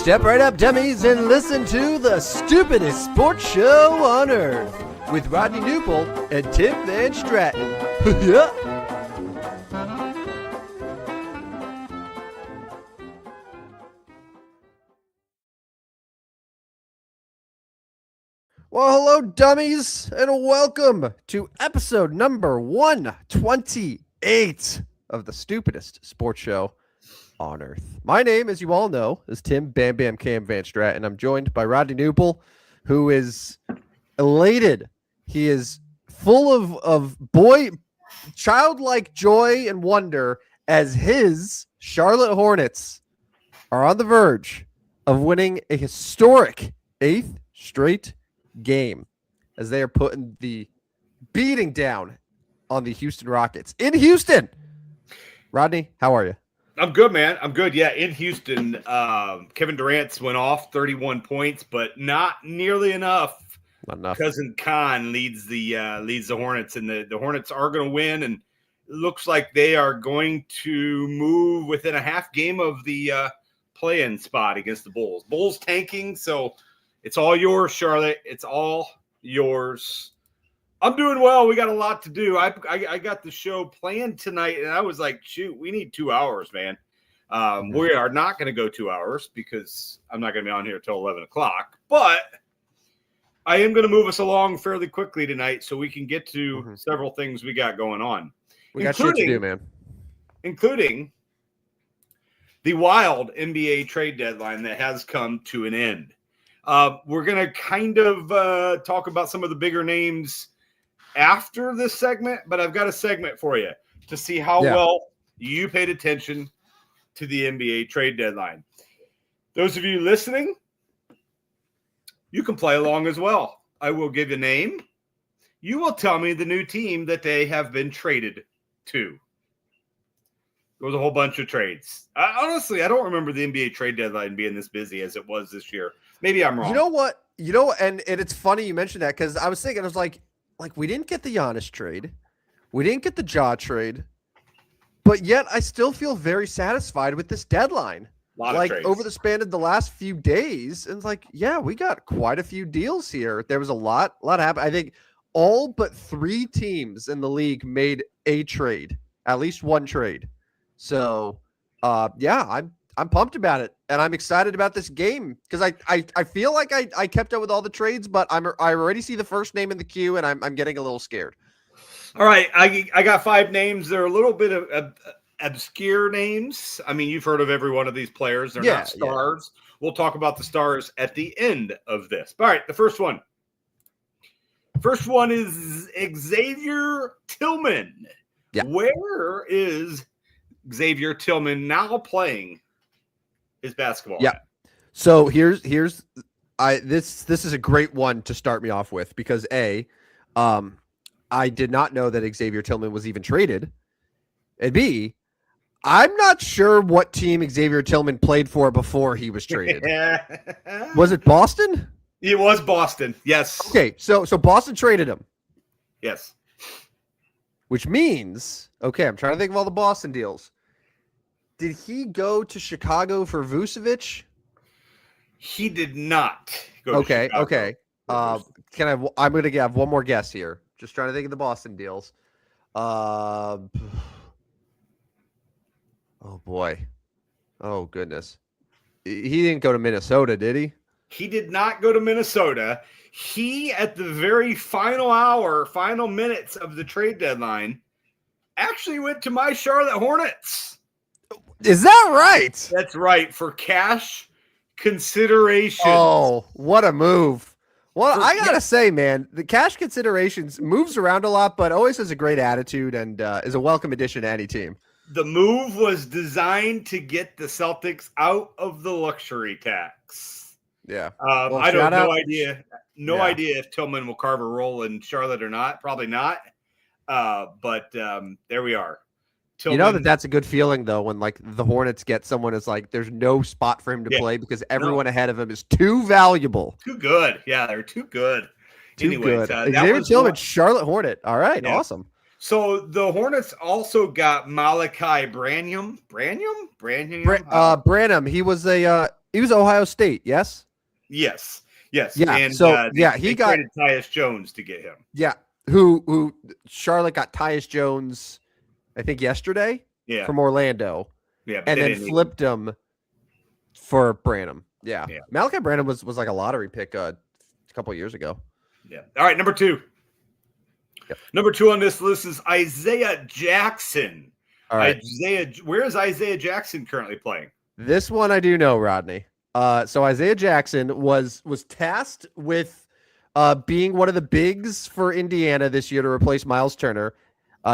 Step right up, dummies, and listen to the stupidest sports show on earth with Rodney Newpol and Tim Van Stratton. Yeah. Well, hello, dummies, and welcome to episode number 128 of the stupidest sports show on earth. My name, as you all know, is Tim Bam Bam Cam Van Strat, and I'm joined by Rodney Newpol, who is elated. He is full of childlike joy and wonder as his Charlotte Hornets are on the verge of winning a historic 8th straight game as they are putting the beating down on the Houston Rockets in Houston. Rodney, how are you? I'm good, man. I'm good. Yeah, in Houston, Kevin Durant's went off 31 points, but not nearly enough. Not enough. Cousin Khan leads the Hornets, and the Hornets are going to win, and it looks like they are going to move within a half game of the play-in spot against the Bulls. Bulls tanking, so it's all yours, Charlotte. It's all yours. I'm doing well. We got a lot to do. I got the show planned tonight, and I was like, shoot, we need 2 hours, man. We are not going to go 2 hours because I'm not going to be on here until 11 o'clock. But I am going to move us along fairly quickly tonight so we can get to several things we got going on. We got shit to do, man. Including the wild NBA trade deadline that has come to an end. We're going to kind of talk about some of the bigger names after this segment, but I've got a segment for you to see how well you paid attention to the NBA trade deadline. Those of you listening, you can play along as well. I will give you a name. You will tell me the new team that they have been traded to. There was a whole bunch of trades. Honestly, I don't remember the NBA trade deadline being this busy as it was this year. Maybe I'm wrong. You know what? And it's funny you mentioned that because I was thinking, I was like, we didn't get the Giannis trade. We didn't get the Ja trade. But yet I still feel very satisfied with this deadline. Like over the span of the last few days. And it's like, yeah, we got quite a few deals here. There was a lot happened. I think all but 3 teams in the league made a trade, at least one trade. So, I'm pumped about it, and I'm excited about this game because I feel like I kept up with all the trades, but I already see the first name in the queue, and I'm getting a little scared. All right, I got 5 names. They're a little bit of obscure names. I mean, you've heard of every one of these players. They're not stars. Yeah. We'll talk about the stars at the end of this. All right, the first one. First one is Xavier Tillman. Yeah. Where is Xavier Tillman now playing his basketball? Yeah. So here's this is a great one to start me off with because I did not know that Xavier Tillman was even traded. And B, I'm not sure what team Xavier Tillman played for before he was traded. Was it Boston? It was Boston. Yes. Okay, so Boston traded him. Yes. Which means, okay, I'm trying to think of all the Boston deals. Did he go to Chicago for Vucevic? He did not go to Chicago. Okay. I'm going to have one more guess here. Just trying to think of the Boston deals. Oh, boy. Oh, goodness. He didn't go to Minnesota, did he? He did not go to Minnesota. He, at the very final minutes of the trade deadline, actually went to my Charlotte Hornets. Is that right? That's right. For cash consideration. Oh, what a move. Well, I got to say, man, the cash considerations moves around a lot, but always has a great attitude and is a welcome addition to any team. The move was designed to get the Celtics out of the luxury tax. Yeah. I don't have no idea if Tillman will carve a role in Charlotte or not. Probably not. But there we are. Tillman. You know that's a good feeling though when like the Hornets get someone who's like there's no spot for him to play because everyone ahead of him is too valuable. Too good. Yeah, they're too good. Anyways, Xavier Tillman, Charlotte Hornet. All right, awesome. So the Hornets also got Malachi Branham. Branham. Branham. He was a He was Ohio State, yes? Yes. Yeah. And So they traded Tyus Jones to get him. Yeah. Who Charlotte got Tyus Jones, I think yesterday Yeah. from Orlando. Yeah. And then flipped him for Branham. Yeah. Malachi Branham was like a lottery pick a couple of years ago. Yeah. All right, number 2. Yep. Number 2 on this list is Isaiah Jackson. All right. Where is Isaiah Jackson currently playing? This one I do know, Rodney. So Isaiah Jackson was tasked with being one of the bigs for Indiana this year to replace Miles Turner.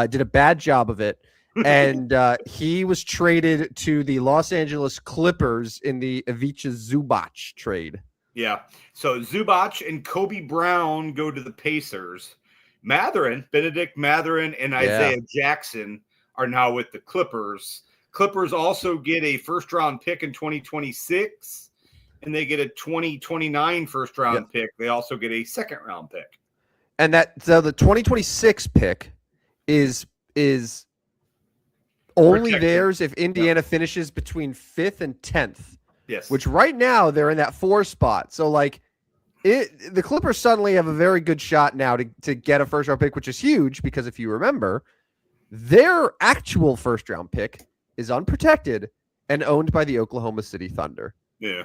Did a bad job of it. And he was traded to the Los Angeles Clippers in the Ivica Zubac trade. Yeah. So Zubac and Kobe Brown go to the Pacers. Benedict Mathurin, and Isaiah Jackson are now with the Clippers. Clippers also get a first-round pick in 2026, and they get a 2029 first-round pick. They also get a second-round pick. And so the 2026 pick is only protected. Theirs if Indiana finishes between 5th and 10th. Yes. Which right now they're in that 4 spot. So like the Clippers suddenly have a very good shot now to get a first-round pick, which is huge because if you remember, their actual first-round pick is unprotected and owned by the Oklahoma City Thunder. Yeah.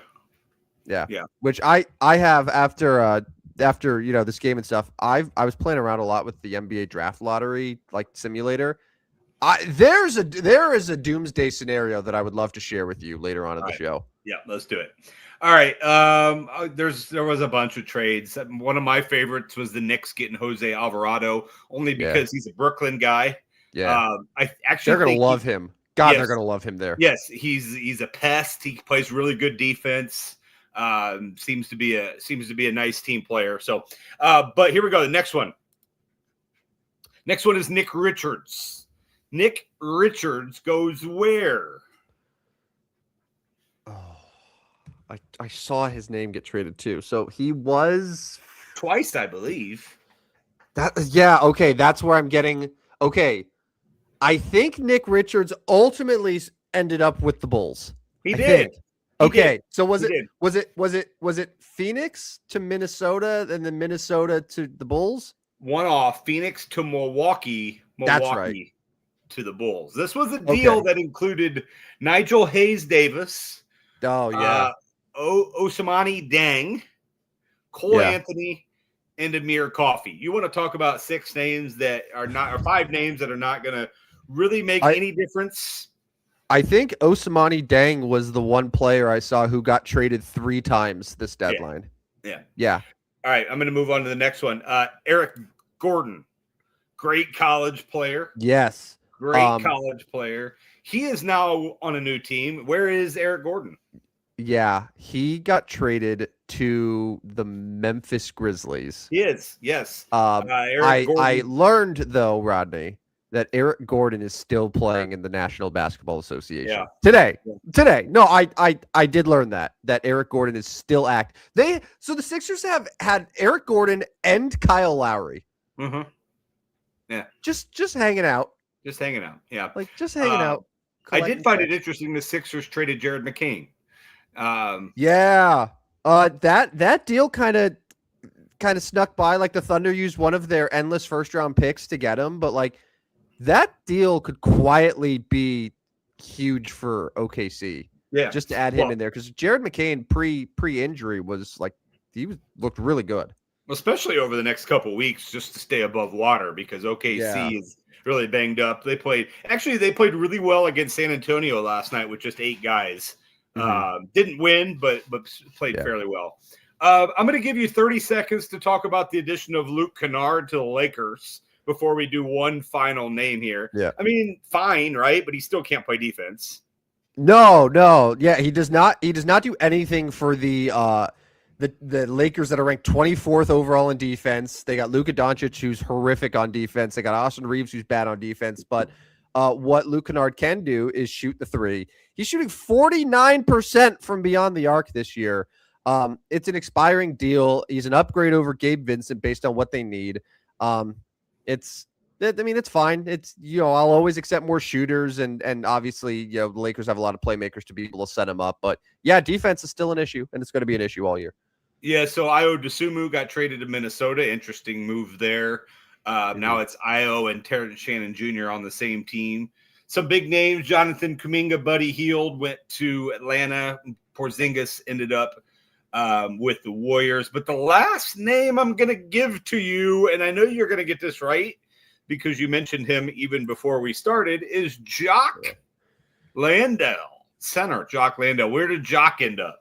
Which I have after this game and stuff. I was playing around a lot with the NBA draft lottery like simulator. There is a doomsday scenario that I would love to share with you later on in the show. Yeah, let's do it. All right. There was a bunch of trades. One of my favorites was the Knicks getting Jose Alvarado, only because he's a Brooklyn guy. Yeah. They're gonna love him. God, they're gonna love him there. Yes, he's a pest. He plays really good defense. Seems to be a nice team player. So, but here we go. The next one. Next one is Nick Richards. Nick Richards goes where? Oh, I saw his name get traded too. So he was twice, I believe. Okay. That's where I'm getting. Okay. I think Nick Richards ultimately ended up with the Bulls. He did. So was it Phoenix to Minnesota and then Minnesota to the Bulls? One off, Phoenix to Milwaukee. That's right. To the Bulls. This was a deal that included Nigel Hayes-Davis. Oh yeah. Ousmane Dieng, Cole Anthony, and Amir Coffey. You want to talk about 6 names that are not, or 5 names that are not going to really make any difference? I think Ousmane Dieng was the one player I saw who got traded 3 times this deadline. Yeah. All right, I'm going to move on to the next one. Eric Gordon, great college player. Yes. Great college player. He is now on a new team. Where is Eric Gordon? Yeah, he got traded to the Memphis Grizzlies. He is, yes. I learned, though, Rodney, that Eric Gordon is still playing in the National Basketball Association today. No, I did learn that Eric Gordon is still So the Sixers have had Eric Gordon and Kyle Lowry. Mm-hmm. Yeah. Just hanging out. Just hanging out. Yeah. Like just hanging out. I did find it interesting the Sixers traded Jared McCain. That deal kind of snuck by. Like the Thunder used one of their endless first round picks to get him, but like that deal could quietly be huge for OKC. Yeah, just to add him in there because Jared McCain pre injury was like looked really good, especially over the next couple of weeks, just to stay above water because OKC is really banged up. They played really well against San Antonio last night with just 8 guys. Didn't win, but played fairly well. I'm going to give you 30 seconds to talk about the addition of Luke Kennard to the Lakers before we do one final name here. Yeah. I mean, fine, right? But he still can't play defense. No. Yeah, he does not do anything for the Lakers that are ranked 24th overall in defense. They got Luka Doncic, who's horrific on defense. They got Austin Reeves, who's bad on defense. But what Luke Kennard can do is shoot the 3. He's shooting 49% from beyond the arc this year. It's an expiring deal. He's an upgrade over Gabe Vincent based on what they need. It's It's fine. It's, I'll always accept more shooters, and obviously, the Lakers have a lot of playmakers to be able to set them up. But yeah, defense is still an issue, and it's going to be an issue all year. Yeah, so Io DeSumo got traded to Minnesota. Interesting move there. Now it's Io and Terrence Shannon Jr. on the same team. Some big names: Jonathan Kuminga, Buddy Hield went to Atlanta. Porzingis ended up with the Warriors. But the last name I'm going to give to you, and I know you're going to get this right because you mentioned him even before we started, is Jock Landale, center. Jock Landale. Where did Jock end up?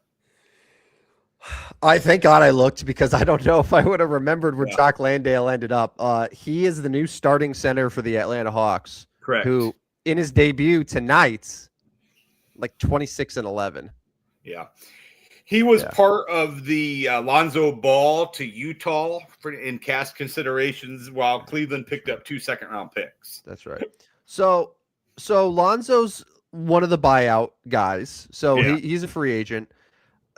I thank God I looked, because I don't know if I would have remembered where Jock Landale ended up. He is the new starting center for the Atlanta Hawks. Correct. Who, in his debut tonight, 26-11. Yeah. He was part of the Lonzo Ball to Utah in cast considerations, while Cleveland picked up 2 second-round picks. That's right. So Lonzo's one of the buyout guys. So he's a free agent.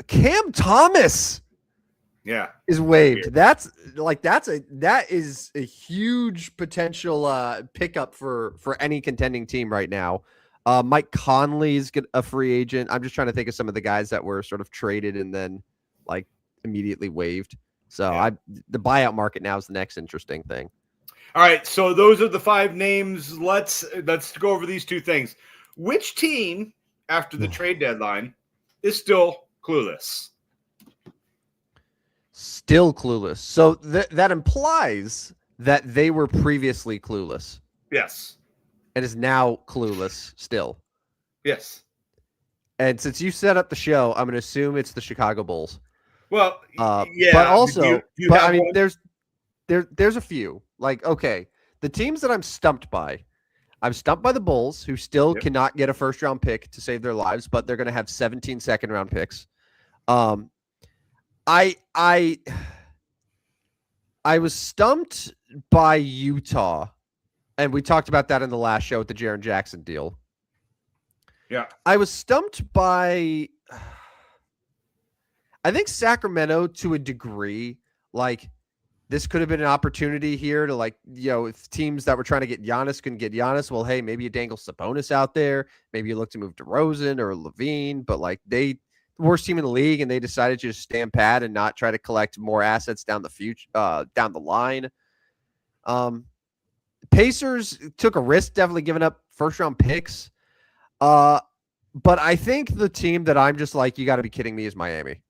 Cam Thomas is waived. That is a huge potential pickup for any contending team right now. Mike Conley's a free agent. I'm just trying to think of some of the guys that were sort of traded and then immediately waived. So the buyout market now is the next interesting thing. All right, so those are the 5 names. Let's go over these 2 things. Which team after the trade deadline is still clueless? Still clueless. So that implies that they were previously clueless. Yes. And is now clueless still. Yes. And since you set up the show, I'm going to assume it's the Chicago Bulls. Well, but also, one? there's a few. The teams that I'm stumped by the Bulls, who still cannot get a first-round pick to save their lives, but they're going to have 17 second-round picks. I was stumped by Utah, and we talked about that in the last show with the Jaren Jackson deal. Yeah. I was stumped by, I think, Sacramento to a degree. This could have been an opportunity here to, if teams that were trying to get Giannis couldn't get Giannis, well, hey, maybe you dangle Sabonis out there. Maybe you look to move DeRozan or Levine, but the worst team in the league, and they decided to just stand pat and not try to collect more assets down the line. Pacers took a risk, definitely giving up first-round picks. But I think the team that I'm just you got to be kidding me, is Miami.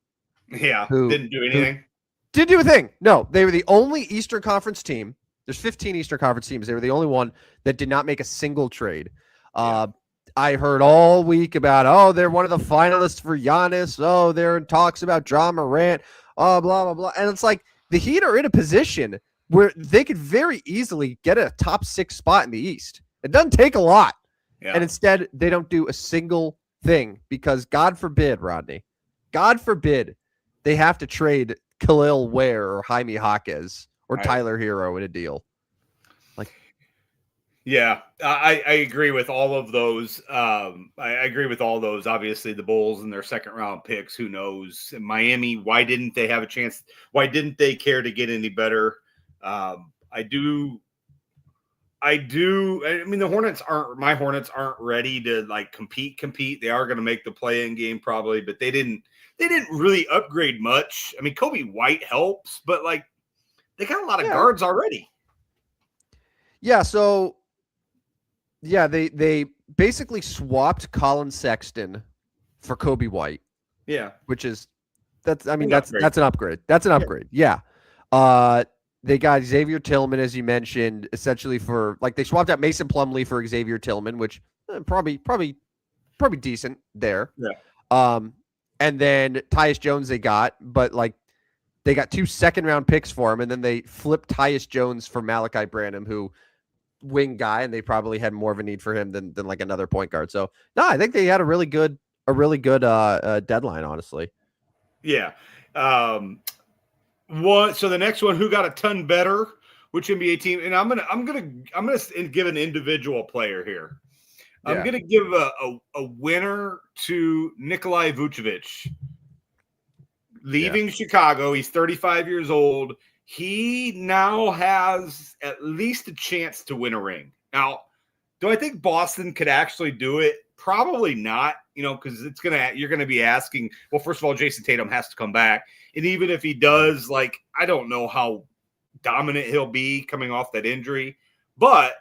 Yeah, didn't do anything. Didn't do a thing. No, they were the only Eastern Conference team. There's 15 Eastern Conference teams. They were the only one that did not make a single trade. I heard all week about, they're one of the finalists for Giannis. They're in talks about Ja Morant. Blah, blah, blah. And it's the Heat are in a position where they could very easily get a top 6 spot in the East. It doesn't take a lot. Yeah. And instead, they don't do a single thing because, God forbid, Rodney, God forbid, they have to trade Khalil Ware or Jaime Jaquez or Tyler Hero in a deal. Yeah, I agree with all of those. I agree with all those. Obviously, the Bulls and their second-round picks, who knows? And Miami, why didn't they have a chance? Why didn't they care to get any better? I mean, the Hornets aren't ready to compete. They are going to make the play-in game probably, but they didn't really upgrade much. I mean, Kobe White helps, but they got a lot of guards already. Yeah. So they basically swapped Colin Sexton for Kobe White. Yeah. That's an upgrade. That's an upgrade. Yeah. They got Xavier Tillman, as you mentioned, essentially for they swapped out Mason Plumlee for Xavier Tillman, which probably decent there. Yeah. And then Tyus Jones they got, but they got 2 second-round picks for him, and then they flipped Tyus Jones for Malachi Branham, who wing guy, and they probably had more of a need for him than another point guard. So no, I think they had a really good deadline, honestly. Yeah. So the next one, who got a ton better, which NBA team? And I'm gonna give an individual player here. I'm gonna give a winner to Nikolai Vucevic. Leaving Chicago, he's 35 years old. he now has at least a chance to win a ring. Now, do I think Boston could actually do it? Probably not, because you're gonna be asking. Well, first of all, Jason Tatum has to come back, and even if he does, I don't know how dominant he'll be coming off that injury, but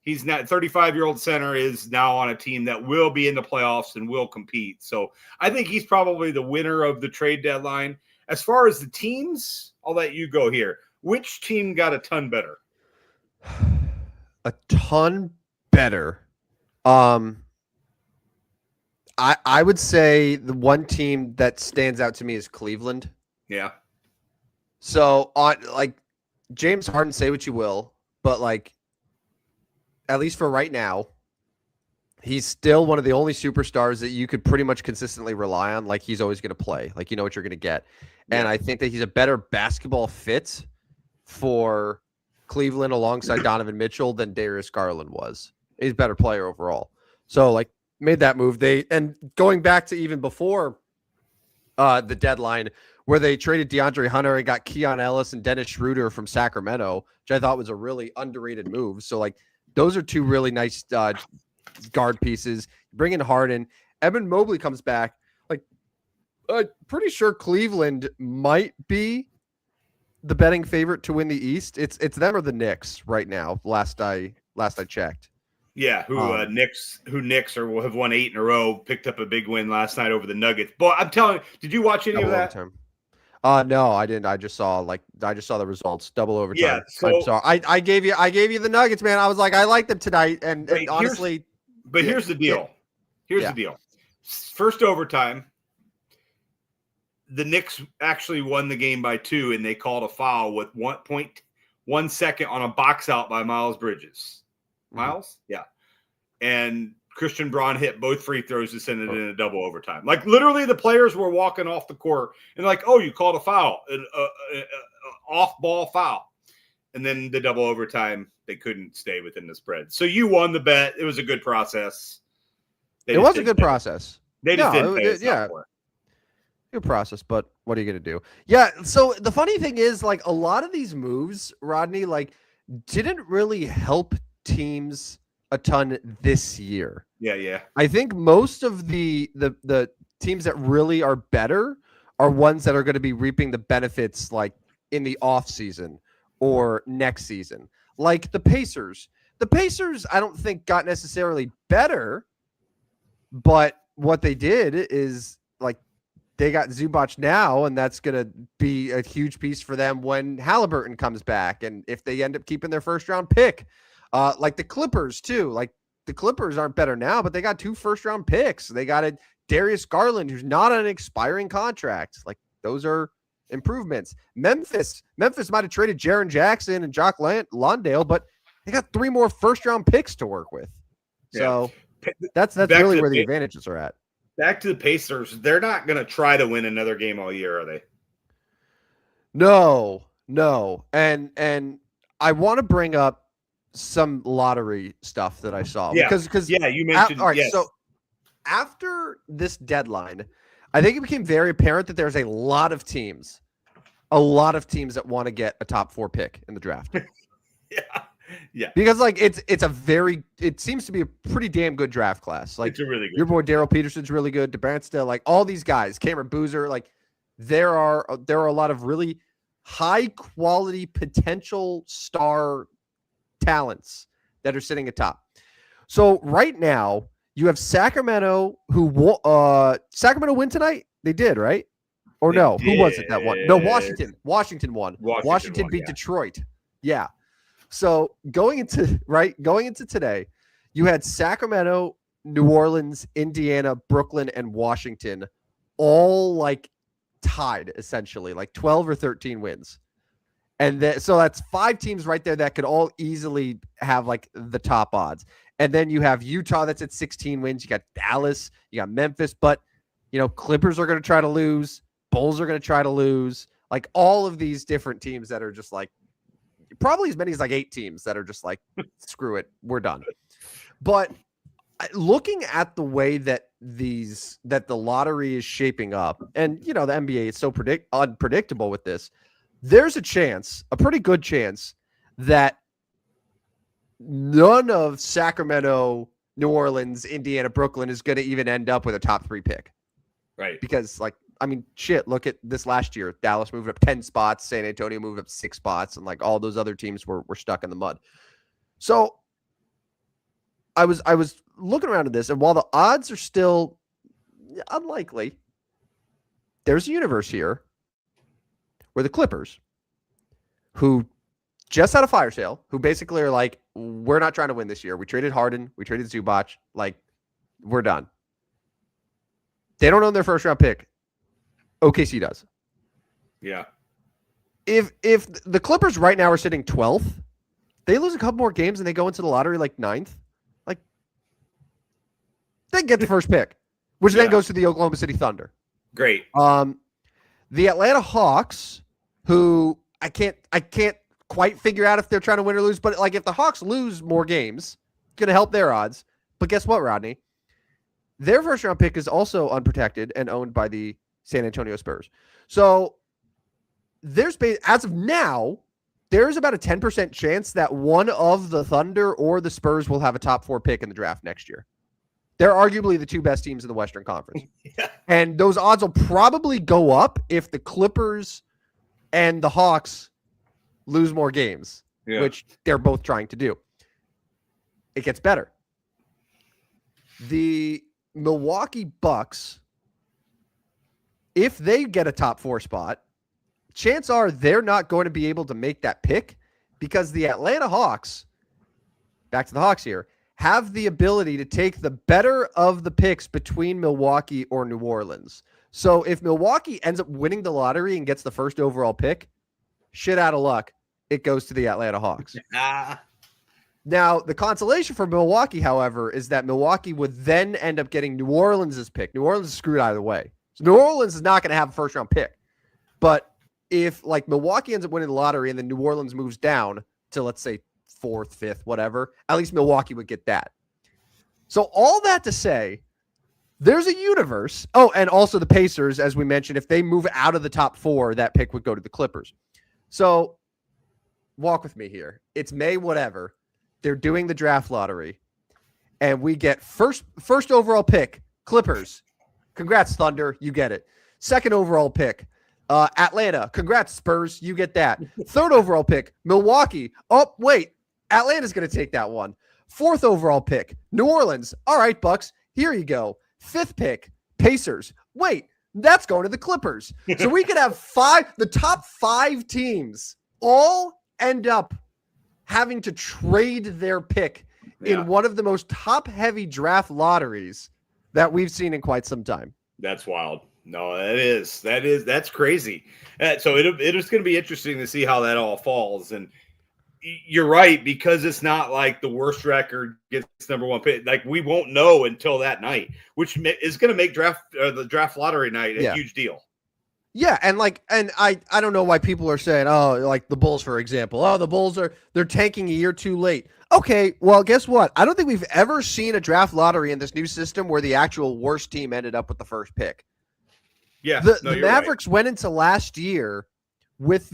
he's not. 35-year-old center is now on a team that will be in the playoffs and will compete. So I think he's probably the winner of the trade deadline. As far as the teams, I'll let you go here. Which team got a ton better? A ton better. I would say the one team that stands out to me is Cleveland. Yeah. So on James Harden, say what you will, but at least for right now, he's still one of the only superstars that you could pretty much consistently rely on. He's always going to play. You know what you're going to get. Yeah. And I think that he's a better basketball fit for Cleveland alongside Donovan Mitchell than Darius Garland was. He's a better player overall. So made that move. And going back to even before the deadline where they traded DeAndre Hunter and got Keon Ellis and Dennis Schroeder from Sacramento, which I thought was a really underrated move. So those are two really nice guard pieces. Bring in Harden. Evan Mobley comes back. Pretty sure Cleveland might be the betting favorite to win the East. It's them or the Knicks right now. Last I checked. Yeah, Knicks have won 8 in a row, picked up a big win last night over the Nuggets. But I'm telling you, did you watch any of that? No, I didn't. I just saw the results. Double overtime. Yeah, so I'm sorry. I gave you the Nuggets, man. I was I like them tonight, and honestly. Here's the deal. Here's the deal. First overtime, the Knicks actually won the game by 2, and they called a foul with 1.1 second on a box out by Miles Bridges. Miles? Yeah. And Christian Braun hit both free throws to send it in a double overtime. Literally the players were walking off the court and oh, you called a foul, an off-ball foul. And then the double overtime, they couldn't stay within the spread. So you won the bet. It was a good process. It was a good process. They just didn't pay us yeah. for it. Good process, but what are you going to do? Yeah, so the funny thing is, a lot of these moves, Rodney, didn't really help teams a ton this year. Yeah. I think most of the teams that really are better are ones that are going to be reaping the benefits in the off season or next season. The Pacers. The Pacers, I don't think got necessarily better, but what they did is they got Zubac now, and that's going to be a huge piece for them when Halliburton comes back. And if they end up keeping their first round pick, the Clippers too, the Clippers aren't better now, but they got 2 first-round picks. They got a Darius Garland, who's not on an expiring contract. Those are improvements. Memphis might have traded Jaren Jackson and Jock Landale, but they got 3 more first-round picks to work with. So that's really where the advantages are at. Back to the Pacers. They're not going to try to win another game all year, are they? No. And I want to bring up some lottery stuff that I saw. Yeah. Because you mentioned. All right, yes. so after this deadline, I think it became very apparent that there's a lot of teams that want to get a top 4 pick in the draft. Yeah. Because it seems to be a pretty damn good draft class. It's a really good. Your boy Daryl Peterson's really good. DeBransta, all these guys, Cameron Boozer, there are a lot of really high quality potential star talents that are sitting atop. So right now you have Sacramento Sacramento win tonight? They did, right? Or no? Who was it that won? No, Washington. Washington won. Washington beat Detroit. Yeah. So going into today, you had Sacramento, New Orleans, Indiana, Brooklyn, and Washington all tied essentially, 12 or 13 wins. And so that's 5 teams right there that could all easily have the top odds. And then you have Utah that's at 16 wins. You got Dallas, you got Memphis, but Clippers are going to try to lose. Bulls are going to try to lose. All of these different teams that are just probably as many as 8 teams that are just screw it, we're done. But looking at the way that the lottery is shaping up, and the NBA is so unpredictable with this, there's a chance, a pretty good chance, that none of Sacramento, New Orleans, Indiana, Brooklyn is going to even end up with a top 3 pick. Right. Because, like, I mean, shit, look at this last year. Dallas moved up 10 spots. San Antonio moved up 6 spots. And, like, all those other teams were stuck in the mud. So I was looking around at this, and while the odds are still unlikely, there's a universe here where the Clippers, who just had a fire sale, who basically are like, we're not trying to win this year. We traded Harden. We traded Zubac. Like, we're done. They don't own their first round pick. OKC does. Yeah. If the Clippers right now are sitting 12th, they lose a couple more games and they go into the lottery like 9th. Like, they get the first pick, which then goes to the Oklahoma City Thunder. Great. The Atlanta Hawks, who I can't quite figure out if they're trying to win or lose, but like if the Hawks lose more games, it's going to help their odds. But guess what, Rodney? Their first round pick is also unprotected and owned by the San Antonio Spurs. So there's, as of now, there's about a 10% chance that one of the Thunder or the Spurs will have a top 4 pick in the draft next year. They're arguably the 2 best teams in the Western Conference. Yeah. And those odds will probably go up if the Clippers and the Hawks lose more games, which they're both trying to do. It gets better. The Milwaukee Bucks, if they get a top 4 spot, chances are they're not going to be able to make that pick because the Atlanta Hawks, back to the Hawks here, have the ability to take the better of the picks between Milwaukee or New Orleans. So if Milwaukee ends up winning the lottery and gets the first overall pick, shit out of luck, it goes to the Atlanta Hawks. Now, the consolation for Milwaukee, however, is that Milwaukee would then end up getting New Orleans' pick. New Orleans is screwed either way. So New Orleans is not going to have a first-round pick. But if, like, Milwaukee ends up winning the lottery and then New Orleans moves down to, let's say, 4th, 5th, whatever, at least Milwaukee would get that. So all that to say, there's a universe. Oh, and also the Pacers, as we mentioned, if they move out of the top 4, that pick would go to the Clippers. So walk with me here. It's May, whatever. They're doing the draft lottery, and we get first overall pick, Clippers. Congrats, Thunder. You get it. Second overall pick, Atlanta. Congrats, Spurs. You get that. Third overall pick, Milwaukee. Oh, wait. Atlanta's going to take that one. Fourth overall pick, New Orleans. All right, Bucks. Here you go. Fifth pick, Pacers. Wait, that's going to the Clippers. So we could have the top 5 teams all end up having to trade their pick in one of the most top-heavy draft lotteries that we've seen in quite some time. That's wild. No, that's crazy. So it is going to be interesting to see how that all falls. And you're right, because it's not like the worst record gets number 1 pick. Like, we won't know until that night, which is going to make the draft lottery night a huge deal. Yeah, and I don't know why people are saying, oh, like the Bulls, for example. Oh, the Bulls they're tanking a year too late. Okay, well, guess what? I don't think we've ever seen a draft lottery in this new system where the actual worst team ended up with the first pick. Yeah, the Mavericks went into last year with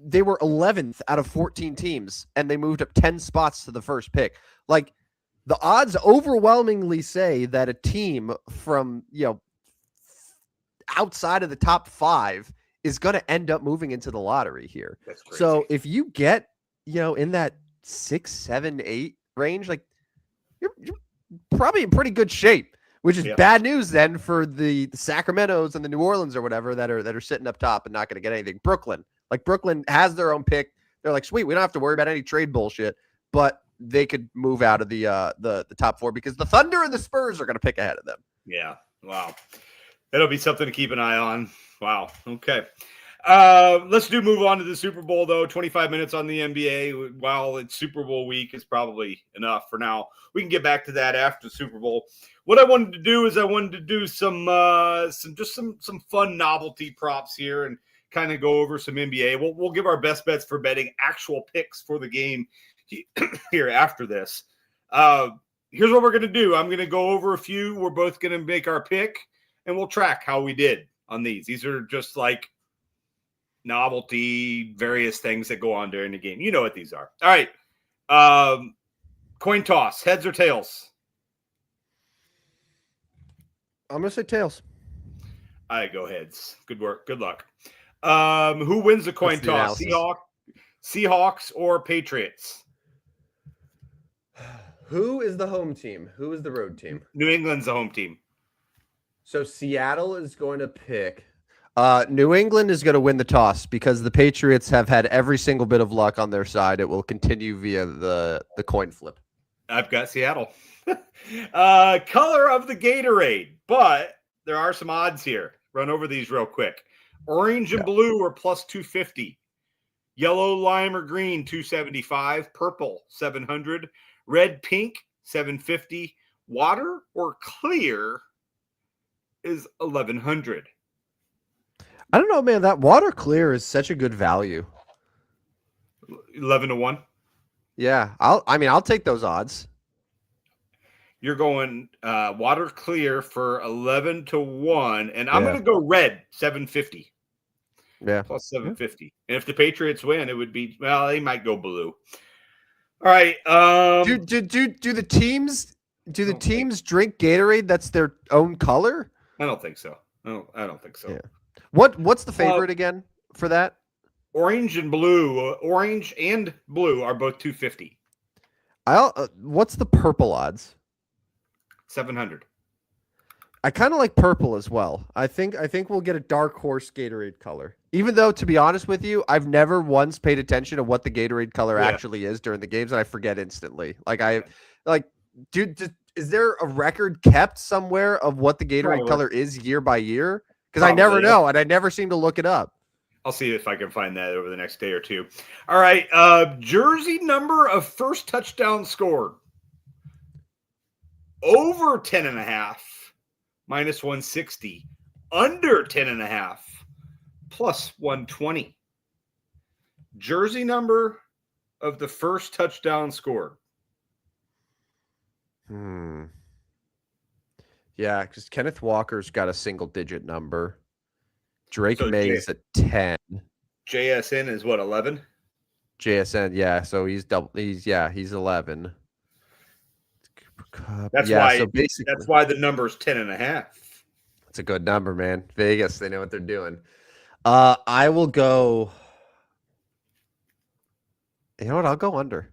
they were 11th out of 14 teams, and they moved up 10 spots to the first pick. Like, the odds overwhelmingly say that a team from, outside of the top 5 is going to end up moving into the lottery here. That's crazy. So if you get, in that 6, 7, 8 range, like you're probably in pretty good shape, which is bad news then for the Sacramentos and the New Orleans or whatever that are sitting up top and not going to get anything. Brooklyn has their own pick. They're like, sweet, we don't have to worry about any trade bullshit, but they could move out of the top 4 because the Thunder and the Spurs are going to pick ahead of them. Yeah. Wow. That'll be something to keep an eye on. Wow. Okay. Let's move on to the Super Bowl, though. 25 minutes on the NBA. While it's Super Bowl week, is probably enough for now. We can get back to that after the Super Bowl. What I wanted to do is some fun novelty props here and kind of go over some NBA. We'll give our best bets for betting actual picks for the game here after this. Here's what we're going to do. I'm going to go over a few. We're both going to make our pick, and we'll track how we did on these. These are just like novelty, various things that go on during the game. You know what these are. All right. Coin toss, heads or tails? I'm gonna say tails. I go heads. Good work. Good luck. Who wins the coin toss? Seahawks or Patriots? Who is the home team? Who is the road team? New England's the home team. So Seattle is going to pick. New England is going to win the toss because the Patriots have had every single bit of luck on their side. It will continue via the coin flip. I've got Seattle. Color of the Gatorade, but there are some odds here. Run over these real quick. Orange and blue are plus 250. Yellow, lime, or green, 275. Purple, 700. Red, pink, 750. Water or clear is 1100. I don't know, man. That water clear is such a good value. 11-1. Yeah, I'll take those odds. You're going water clear for 11-1, and I'm going to go red, 750. Yeah, plus 750. And if the Patriots win, it would be they might go blue. All right. Do the teams drink Gatorade that's their own color? I don't think so. I don't think so. Yeah. What's the favorite again for that? Orange and blue. Orange and blue are both 250. What's the purple odds? 700. I kind of like purple as well. I think we'll get a dark horse Gatorade color. Even though, to be honest with you, I've never once paid attention to what the Gatorade color actually is during the games, and I forget instantly. Dude, is there a record kept somewhere of what the Gatorade color is year by year? Because I never know, and I never seem to look it up. I'll see if I can find that over the next day or two. All right. Jersey number of first touchdown scored. Over 10.5. minus 160. Under 10.5. plus 120. Jersey number of the first touchdown scored. Yeah, because Kenneth Walker's got a single-digit number. Drake May's at 10. JSN is what, 11? JSN, yeah. So he's 11. That's why. So basically, that's why the number's 10.5. That's a good number, man. Vegas, they know what they're doing. I will go. You know what? I'll go under.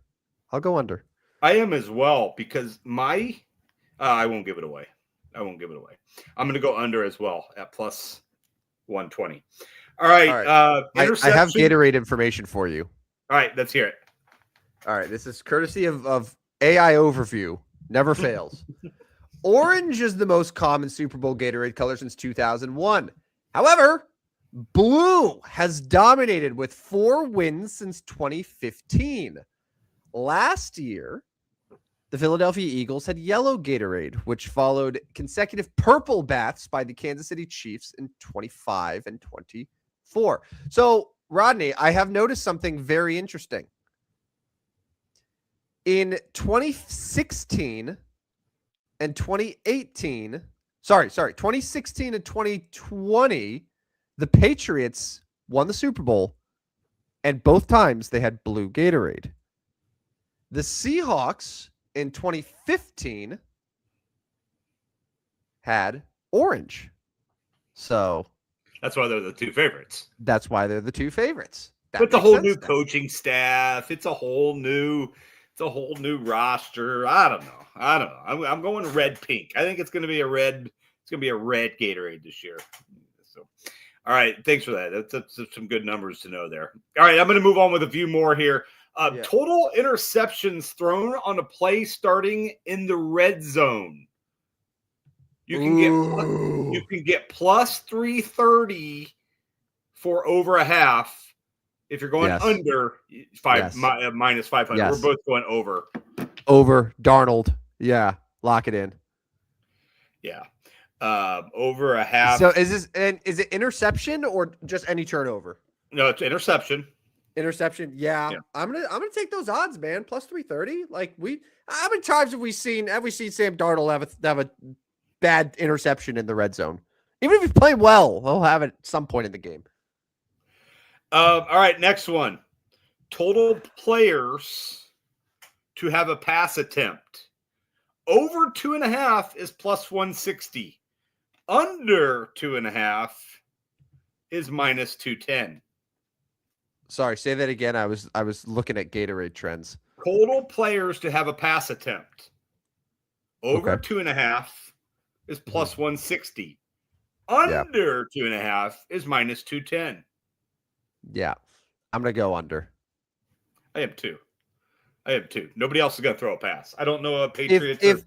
I am as well because I won't give it away. I'm going to go under as well at plus 120. All right. I have Gatorade information for you. All right. Let's hear it. All right. This is courtesy of AI Overview. Never fails. Orange is the most common Super Bowl Gatorade color since 2001. However, blue has dominated with 4 wins since 2015. Last year, the Philadelphia Eagles had yellow Gatorade, which followed consecutive purple baths by the Kansas City Chiefs in 25 and 24. So, Rodney, I have noticed something very interesting. In 2016 and 2018, 2016 and 2020, the Patriots won the Super Bowl, and both times they had blue Gatorade. The Seahawks in 2015 had orange. So that's why they're the two favorites. It's a whole new coaching staff. It's a whole new roster. I don't know. I'm going red pink. I think it's going to be a red. It's going to be a red Gatorade this year. So, all right. Thanks for that. That's some good numbers to know there. All right. I'm going to move on with a few more here. Total interceptions thrown on a play starting in the red zone. You can get plus 330 for over a half. If you're going under minus 500, we're both going over. Over Darnold. Yeah. Lock it in. Yeah. Over a half. So is it interception or just any turnover? No, it's interception. Interception. Yeah. I'm gonna take those odds, man. Plus 330. How many times have we seen Sam Darnold have a bad interception in the red zone? Even if he's playing well, he'll have it at some point in the game. All right, next one. Total players to have a pass attempt. Over 2.5 is plus 160. Under 2.5 is minus 210. Sorry, say that again. I was looking at Gatorade trends. Total players to have a pass attempt. Over Okay. 2.5 is plus 160. Under 2.5 is minus 210. Yeah. I'm going to go under. I have two. Nobody else is going to throw a pass. I don't know a Patriots or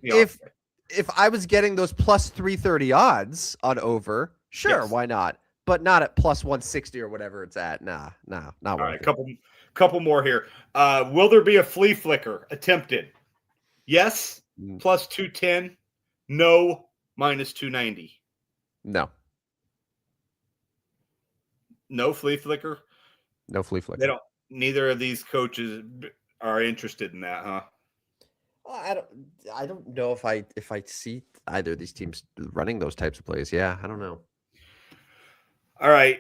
If I was getting those plus 330 odds on over, sure, Yes. why not? But not at plus 160 or whatever it's at. Nah, not All worth right, it. couple more here. Will there be a flea flicker attempted? Yes, plus 210. No, minus 290. No. No flea flicker. No flea flicker. They don't. Neither of these coaches are interested in that, huh? Well, I don't know if I see either of these teams running those types of plays. Yeah, I don't know. All right,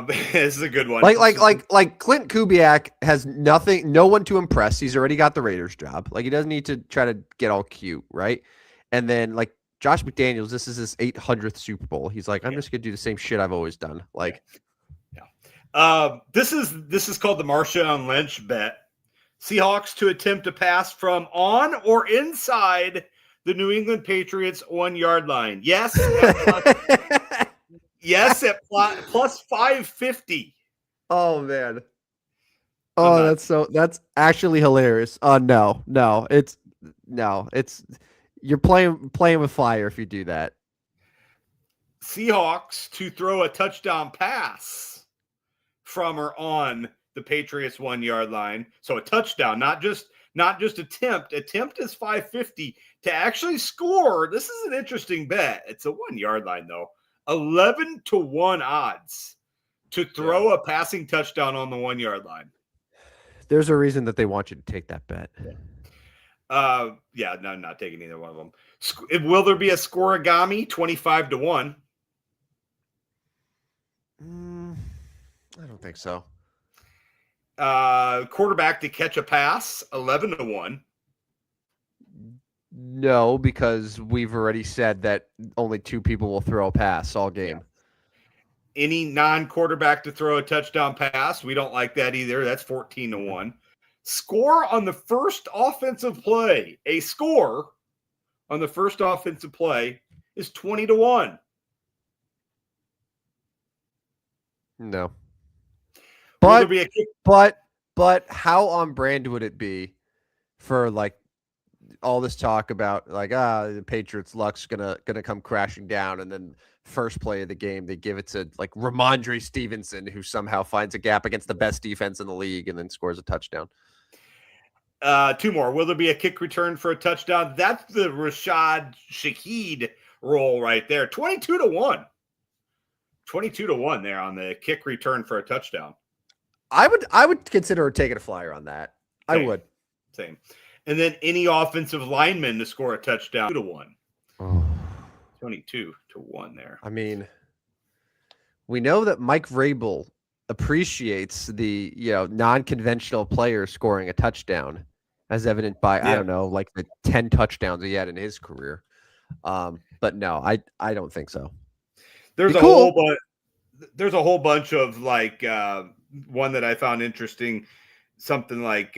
this is a good one. Like Clint Kubiak has no one to impress. He's already got the Raiders job. Like he doesn't need to try to get all cute, right? And then like Josh McDaniels, this is his 800th Super Bowl. He's like, I'm just gonna do the same shit I've always done. Like, this is called the Marshawn Lynch bet. Seahawks to attempt to pass from on or inside the New England Patriots 1 yard line. Yes. Yes, at plus 550. Oh man. Oh, that's actually hilarious. No, you're playing with fire if you do that. Seahawks to throw a touchdown pass from or on the Patriots 1 yard line. So a touchdown, not just attempt. Attempt is 550 to actually score. This is an interesting bet. It's a 1 yard line though. 11-1 odds to throw a passing touchdown on the 1 yard line. There's a reason that they want you to take that bet. No, I'm not taking either one of them. Will there be a scoregami 25-1? I don't think so. Quarterback to catch a pass 11-1. No, because we've already said that only 2 people will throw a pass all game. Yeah. Any non-quarterback to throw a touchdown pass, we don't like that either. That's 14-1. Score on the first offensive play. A score on the first offensive play is 20-1. No. But how on brand would it be for like all this talk about like the Patriots' luck's gonna come crashing down, and then first play of the game they give it to like Ramondre Stevenson, who somehow finds a gap against the best defense in the league and then scores a touchdown. 2 more. Will there be a kick return for a touchdown? That's the Rashad Shaheed roll right there. 22-1. 22-1 there on the kick return for a touchdown. I would consider taking a flyer on that. Same. I would. Same. And then any offensive lineman to score a touchdown 2-1. 22-1 there. I mean, we know that Mike Vrabel appreciates the non-conventional player scoring a touchdown, as evident by I don't know, like the 10 touchdowns he had in his career. But no, I don't think so. There's a whole bunch of like one that I found interesting, something like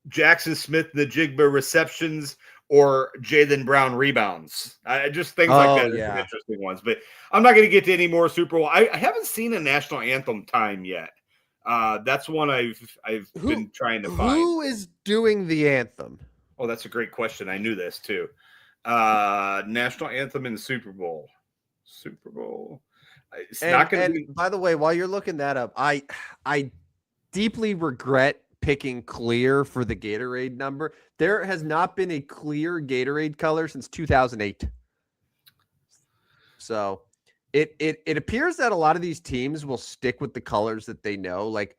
Jackson Smith-Njigba receptions or Jaylen Brown rebounds. I just things like that are some interesting ones. But I'm not going to get to any more Super Bowl. I haven't seen a national anthem time yet. That's one I've been trying to find. Who is doing the anthem? Oh, that's a great question. I knew this too. National anthem in the Super Bowl. Super Bowl. It's not going to be. By the way, while you're looking that up, I deeply regret picking clear for the Gatorade number. There has not been a clear Gatorade color since 2008. So it appears that a lot of these teams will stick with the colors that they know. Like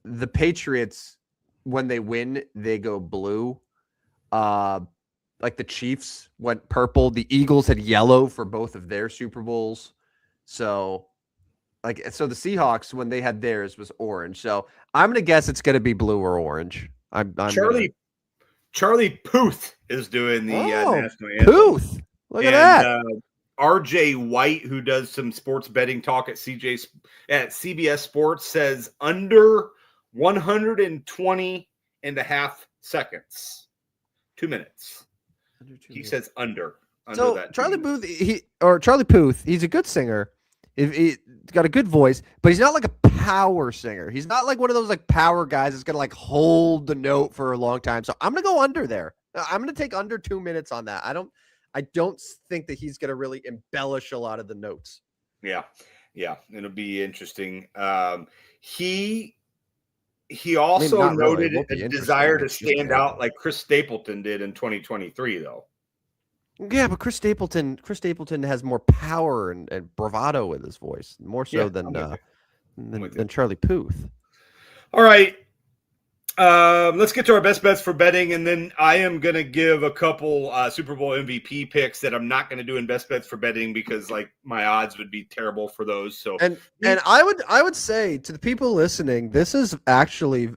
the Patriots, when they win, they go blue. Like the Chiefs went purple. The Eagles had yellow for both of their Super Bowls. So like so the Seahawks when they had theirs was orange. So I'm gonna guess it's gonna be blue or orange. I'm gonna. Charlie Puth is doing the Oh, national anthem, Puth! Look at and that. RJ White, who does some sports betting talk at CBS Sports, says under 120 and a half seconds, 2 minutes. He says under So that. Charlie Puth, he's a good singer. He's got a good voice, but he's not like a power singer. He's not like one of those like power guys that's gonna like hold the note for a long time. So I'm gonna go under there. I'm gonna take under 2 minutes on that. I don't think that he's gonna really embellish a lot of the notes. Yeah, it'll be interesting. He also noted a desire to stand out like Chris Stapleton did in 2023, though. Yeah, but Chris Stapleton has more power and bravado with his voice, more so than Charlie Puth. All right. Let's get to our best bets for betting, and then I am going to give a couple Super Bowl MVP picks that I'm not going to do in best bets for betting because like my odds would be terrible for those. So and I would say to the people listening, this is actually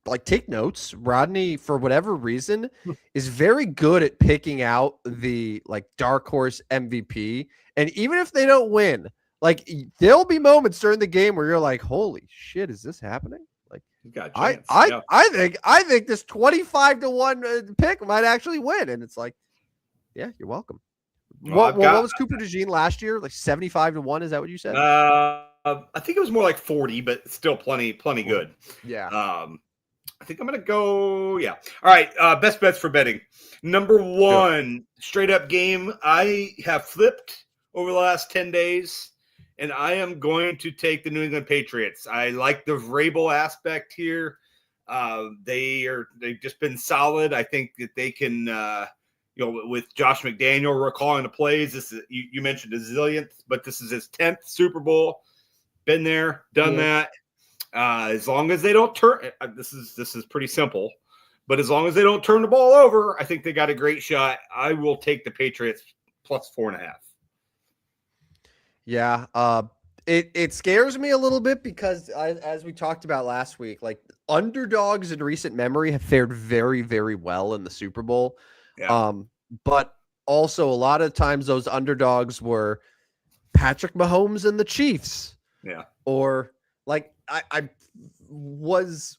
like take notes. Rodney, for whatever reason, is very good at picking out the like dark horse MVP, and even if they don't win, like there'll be moments during the game where you're like, "Holy shit, is this happening?" I think this 25-1 pick might actually win, and it's like, yeah, you're welcome. What was Cooper DeJean last year? Like 75-1? Is that what you said? I think it was more like 40, but still plenty good. Yeah. I think I'm gonna go. Yeah. All right. Best bets for betting. Number one, straight up game. I have flipped over the last 10 days. And I am going to take the New England Patriots. I like the Vrabel aspect here. They've just been solid. I think that they can, with Josh McDaniel recalling the plays. This is you mentioned a zillionth, but this is his 10th Super Bowl. Been there, done that. As long as they don't turn, this is pretty simple. But as long as they don't turn the ball over, I think they got a great shot. I will take the Patriots plus 4.5. Yeah, it scares me a little bit because as we talked about last week, like underdogs in recent memory have fared very, very well in the Super Bowl. Yeah. But also a lot of times those underdogs were Patrick Mahomes and the Chiefs. Yeah. Or like I was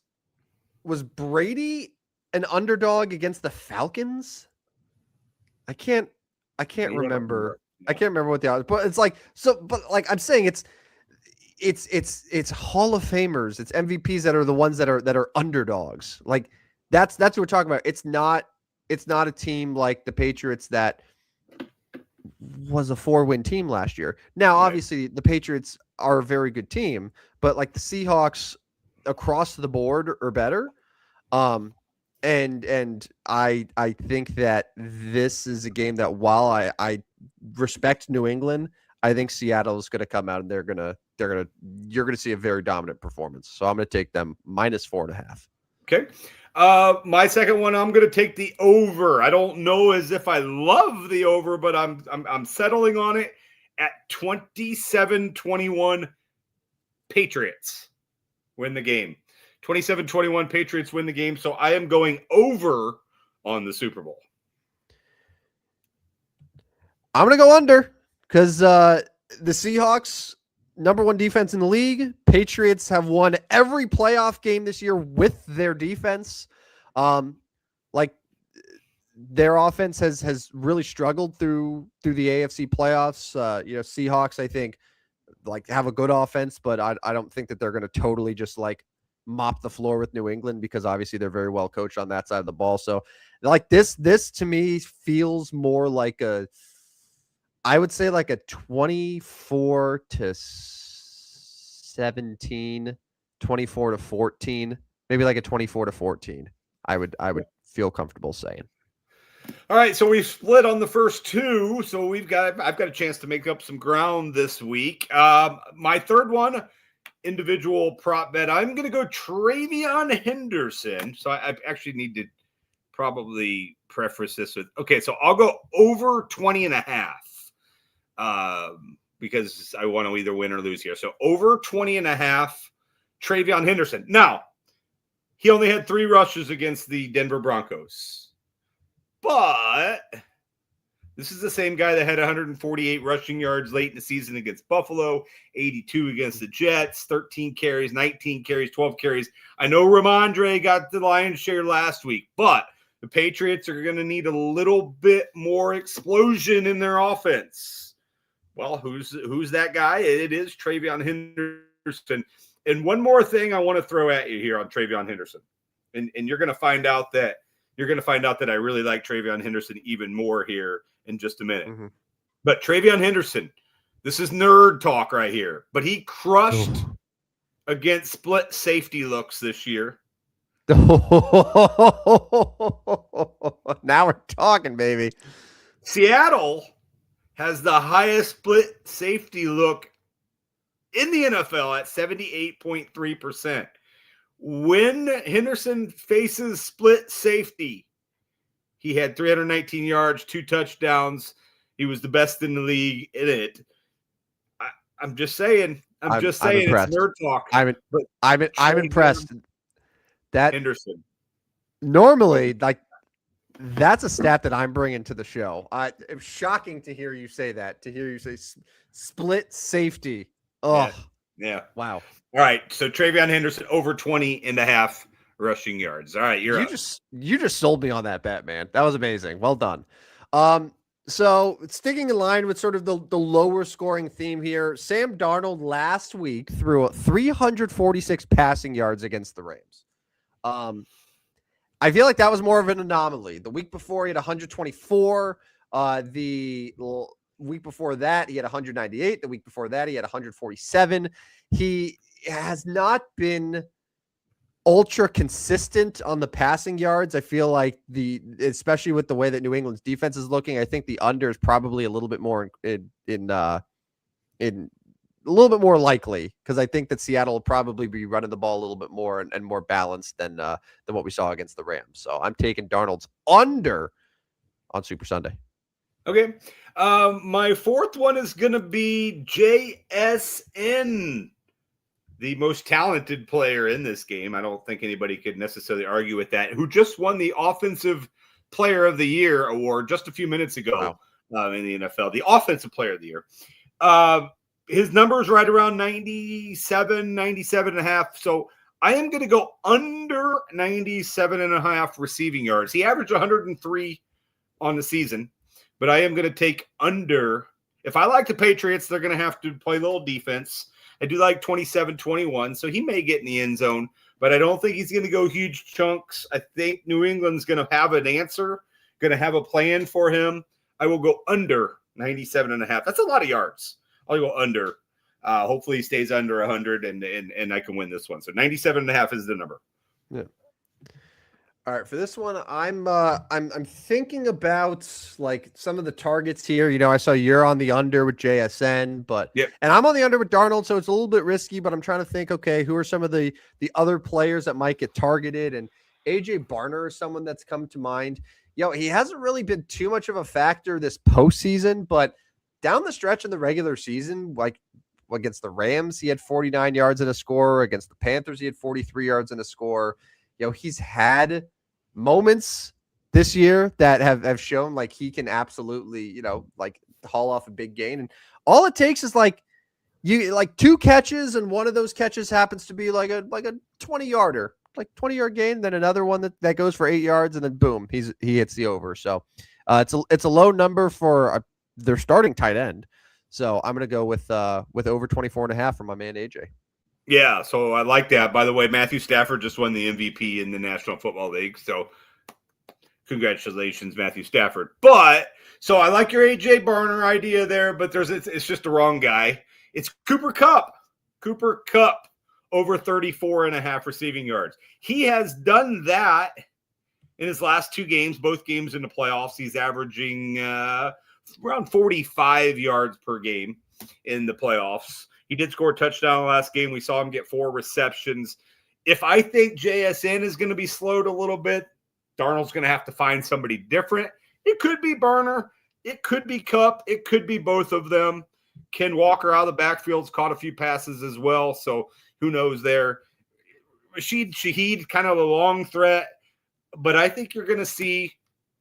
Brady an underdog against the Falcons? I can't remember. I can't remember what the odds, but it's like so. But like I'm saying, it's Hall of Famers, it's MVPs that are the ones that are underdogs. Like that's what we're talking about. It's not a team like the Patriots that was a 4-win team last year. Now, obviously, the Patriots are a very good team, but like the Seahawks across the board are better. And I think that this is a game that while I respect New England, I think Seattle is going to come out and you're going to see a very dominant performance. So I'm going to take them minus 4.5. Okay. My second one, I'm going to take the over. I don't know as if I love the over, but I'm settling on it at 27-21 Patriots win the game. 27-21 Patriots win the game. So I am going over on the Super Bowl. I'm going to go under because the Seahawks, number one defense in the league. Patriots have won every playoff game this year with their defense. Like their offense has really struggled through the AFC playoffs. Seahawks, I think, like have a good offense, but I don't think that they're going to totally just like mop the floor with New England because obviously they're very well coached on that side of the ball. So like this to me feels more like I would say like a 24-17, 24-14, maybe like a 24-14. I would feel comfortable saying. All right, so we've split on the first two, so I've got a chance to make up some ground this week. My third one, individual prop bet, I'm going to go Travion Henderson. So I actually need to probably preface this with, okay, so I'll go over 20.5. because I want to either win or lose here. So over 20.5, Travion Henderson. Now, he only had 3 rushes against the Denver Broncos. But this is the same guy that had 148 rushing yards late in the season against Buffalo, 82 against the Jets, 13 carries, 19 carries, 12 carries. I know Ramondre got the lion's share last week, but the Patriots are going to need a little bit more explosion in their offense. Well, who's that guy? It is Travion Henderson. And one more thing I want to throw at you here on Travion Henderson. And you're going to find out that I really like Travion Henderson even more here in just a minute. Mm-hmm. But Travion Henderson, this is nerd talk right here, but he crushed against split safety looks this year. Now we're talking, baby. Seattle has the highest split safety look in the NFL at 78.3%. When Henderson faces split safety, he had 319 yards, 2 touchdowns. He was the best in the league in it. I'm just saying. I'm just saying it's nerd talk. I'm impressed. That Henderson. Normally, like, that's a stat that I'm bringing to the show. It's shocking to hear you say that. To hear you say split safety. Oh, yeah. Wow. All right. So Travion Henderson over 20.5 rushing yards. All right, you just sold me on that bet, man. That was amazing. Well done. So sticking in line with sort of the lower scoring theme here, Sam Darnold last week threw 346 passing yards against the Rams. I feel like that was more of an anomaly. The week before he had 124. The week before that he had 198. The week before that he had 147. He has not been ultra consistent on the passing yards. I feel like especially with the way that New England's defense is looking, I think the under is probably a little bit more in a little bit more likely, because I think that Seattle will probably be running the ball a little bit more and more balanced than what we saw against the Rams. So I'm taking Darnold's under on Super Sunday. Okay. My fourth one is going to be JSN, the most talented player in this game. I don't think anybody could necessarily argue with that, who just won the Offensive Player of the Year award just a few minutes ago. Wow. In the NFL, the Offensive Player of the Year. His numbers right around 97 and a half. So I am going to go under 97 and a half receiving yards. He averaged 103 on the season, but I am going to take under. If I like the Patriots, they're going to have to play a little defense. I do like 27-21, so he may get in the end zone, but I don't think he's going to go huge chunks. I think New England's going to have an answer, going to have a plan for him. I will go under 97 and a half. That's a lot of yards. I'll go under. Hopefully he stays under 100 and I can win this one. So 97 and a half is the number. Yeah. All right, for this one, I'm thinking about like some of the targets here. You know, I saw you're on the under with JSN, and I'm on the under with Darnold, so it's a little bit risky. But I'm trying to think, okay, who are some of the other players that might get targeted? And AJ Barner is someone that's come to mind. You know, he hasn't really been too much of a factor this postseason, but down the stretch in the regular season, like against the Rams, he had 49 yards in a score. Against the Panthers, he had 43 yards in a score. You know, he's had moments this year that have shown like he can absolutely, you know, like haul off a big gain. And all it takes is like 2 catches, and one of those catches happens to be like a 20-yarder, like 20-yard gain, then another one that goes for 8 yards, and then boom, he hits the over. So it's a low number for their starting tight end. So I'm going to go with over 24.5 for my man AJ. Yeah, so I like that. By the way, Matthew Stafford just won the MVP in the National Football League. So congratulations, Matthew Stafford. But so I like your AJ Barner idea there, but it's just the wrong guy. It's Cooper Kupp. Cooper Kupp over 34.5 receiving yards. He has done that in his last 2 games, both games in the playoffs. He's averaging around 45 yards per game in the playoffs. He did score a touchdown last game. We saw him get 4 receptions. If I think JSN is going to be slowed a little bit, Darnold's going to have to find somebody different. It could be Barner. It could be Kupp. It could be both of them. Ken Walker out of the backfield's caught a few passes as well, so who knows there. Rashid Shaheed, kind of a long threat, but I think you're going to see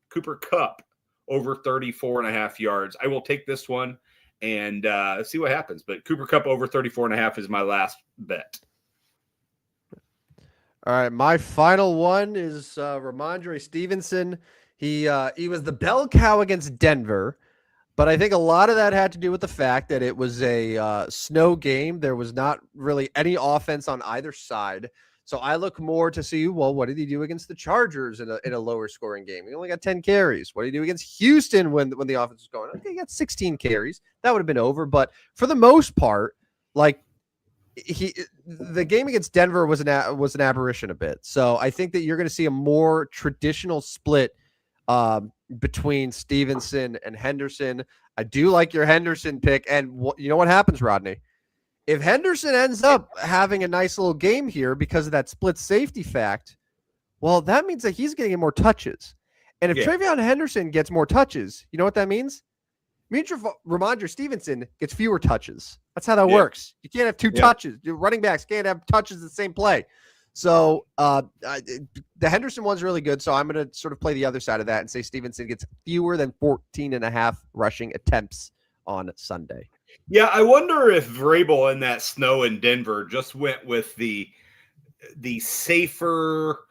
Cooper Kupp over 34.5 yards. I will take this one and see what happens, but Cooper Kupp over 34.5 is my last bet. All right, my final one is Ramondre Stevenson. He was the bell cow against Denver, but I think a lot of that had to do with the fact that it was a snow game. There was not really any offense on either side. So I look more to see, well, what did he do against the Chargers in a lower scoring game? He only got 10 carries. What did he do against Houston when the offense was going? Okay, he got 16 carries. That would have been over. But for the most part, like the game against Denver was an aberration a bit. So I think that you're going to see a more traditional split between Stevenson and Henderson. I do like your Henderson pick. And you know what happens, Rodney? If Henderson ends up having a nice little game here because of that split safety fact, well, that means that he's getting more touches. And if Travion Henderson gets more touches, you know what that means? It means Ramondre Stevenson gets fewer touches. That's how that works. You can't have two touches. Your running backs can't have touches in the same play. So the Henderson one's really good. So I'm going to sort of play the other side of that and say Stevenson gets fewer than 14.5 rushing attempts on Sunday. Yeah, I wonder if Vrabel in that snow in Denver just went with the safer,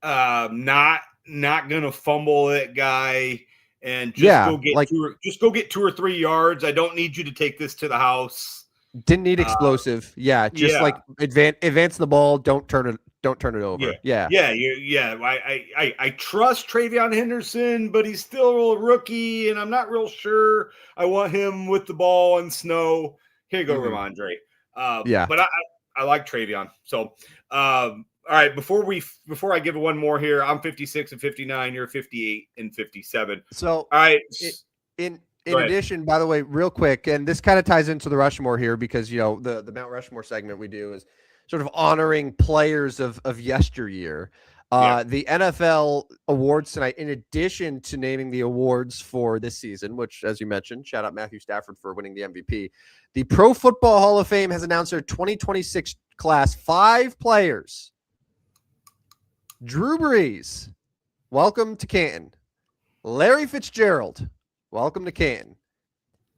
not gonna fumble it guy, and just go get 2 or 3 yards. I don't need you to take this to the house. Didn't need explosive. Like advance the ball. Don't turn it over. I trust Travion Henderson, but he's still a rookie, and I'm not real sure I want him with the ball in snow. Here you go, Ramondre. But I like Travion. So, all right. Before I give one more here, I'm 56 and 59. You're 58 and 57. So, all right. In addition, by the way, real quick, and this kind of ties into the Rushmore here because the Mount Rushmore segment we do is sort of honoring players of yesteryear. The NFL awards tonight, in addition to naming the awards for this season, which, as you mentioned, shout out Matthew Stafford for winning the MVP. The Pro Football Hall of Fame has announced their 2026 class 5 players. Drew Brees, welcome to Canton. Larry Fitzgerald, welcome to Canton.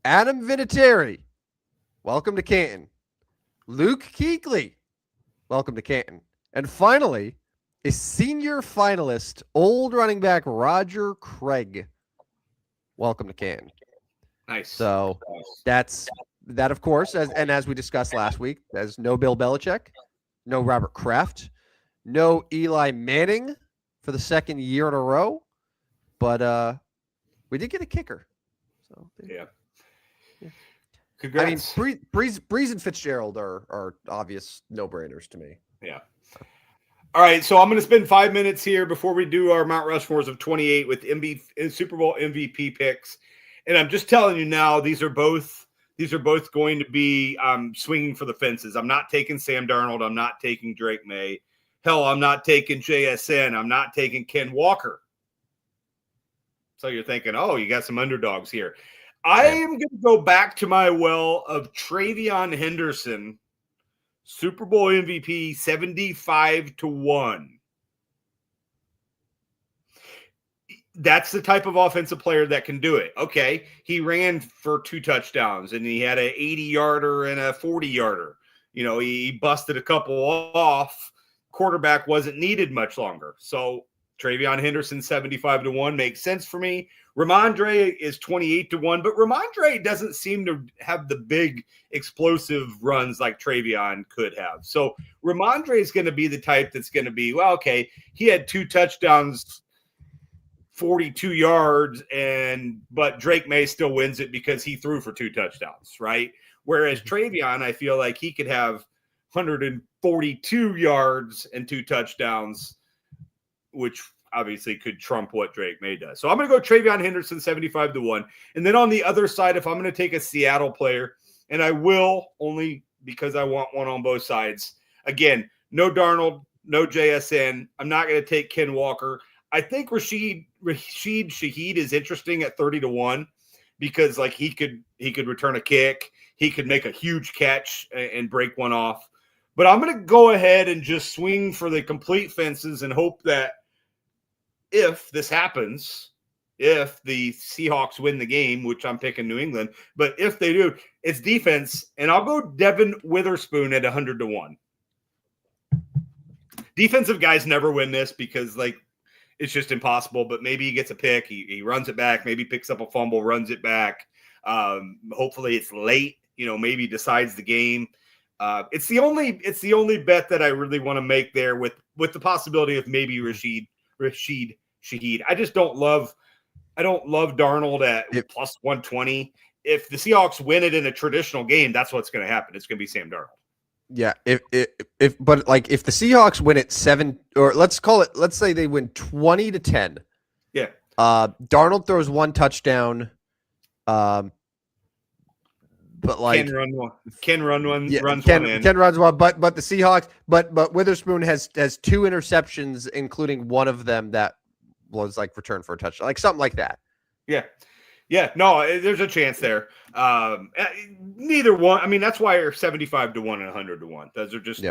Adam Vinatieri, welcome to Canton. Luke Kuechly, welcome to Canton. And finally, a senior finalist, old running back Roger Craig. Welcome to Canton. Nice. So that's that, of course, as we discussed last week, there's no Bill Belichick, no Robert Kraft, no Eli Manning for the second year in a row, but we did get a kicker. So yeah. Congrats. I mean, Brees and Fitzgerald are obvious no-brainers to me. Yeah. All right, so I'm going to spend 5 minutes here before we do our Mount Rushmores of 28 with Super Bowl MVP picks, and I'm just telling you now, these are both going to be swinging for the fences. I'm not taking Sam Darnold. I'm not taking Drake May. Hell, I'm not taking JSN. I'm not taking Ken Walker. So you're thinking, oh, you got some underdogs here. I am going to go back to my well of Travion Henderson, Super Bowl MVP, 75-1. That's the type of offensive player that can do it. Okay, he ran for 2 touchdowns, and he had an 80-yarder and a 40-yarder. He busted a couple off. Quarterback wasn't needed much longer. So Travion Henderson, 75-1 makes sense for me. Ramondre is 28-1, but Ramondre doesn't seem to have the big explosive runs like Travion could have. So Ramondre is going to be the type that's going to be, well, okay, he had 2 touchdowns, 42 yards, but Drake May still wins it because he threw for 2 touchdowns, right? Whereas Travion, I feel like he could have 142 yards and 2 touchdowns, which obviously could trump what Drake May does. So I'm going to go Travion Henderson, 75-1. And then on the other side, if I'm going to take a Seattle player, and I will only because I want one on both sides. Again, no Darnold, no JSN. I'm not going to take Ken Walker. I think Rashid Shaheed is interesting at 30-1 because he could return a kick. he could make a huge catch and break one off. But I'm going to go ahead and just swing for the complete fences and hope that if this happens, if the Seahawks win the game, which I'm picking New England, but if they do, it's defense, and I'll go Devin Witherspoon at 100-1. Defensive guys never win this because, like, it's just impossible, but maybe he gets a pick. He runs it back, maybe picks up a fumble, runs it back. Hopefully it's late, maybe decides the game. It's the only bet that I really want to make there with the possibility of maybe Rashid Shaheed. I don't love Darnold at plus 120. If the Seahawks win it in a traditional game, that's what's going to happen. It's going to be Sam Darnold. Yeah, if the Seahawks win it 7, or let's say they win 20-10. Yeah. Darnold throws one touchdown. But like Ken runs one in. Ken runs one, but the Seahawks, but Witherspoon has 2 interceptions, including one of them that was like returned for a touchdown, like something like that. Yeah. Yeah, no, there's a chance there. Neither one. I mean, that's why you're 75-1 and 100-1. Those are just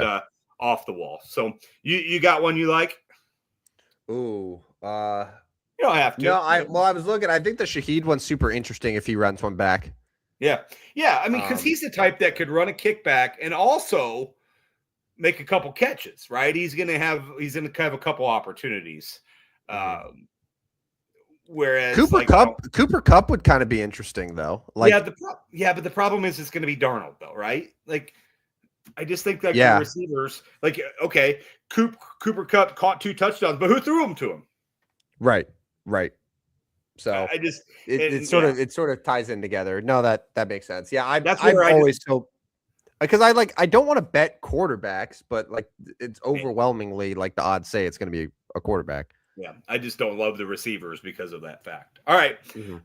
off the wall. So you got one you like? Ooh, you don't have to. No, I was looking. I think the Shaheed one's super interesting if he runs one back. Yeah. I mean, because he's the type that could run a kickback and also make a couple catches, right? He's gonna have a couple opportunities. Whereas Cooper Kupp would kind of be interesting though. Like, but the problem is it's going to be Darnold though, right? Like, I just think that the receivers, like, okay, Cooper Kupp caught 2 touchdowns, but who threw them to him? Right. So it sort of ties in together. No, that makes sense. Yeah, I don't want to bet quarterbacks, but like it's overwhelmingly like the odds say it's going to be a quarterback. Yeah, I just don't love the receivers because of that fact. All right,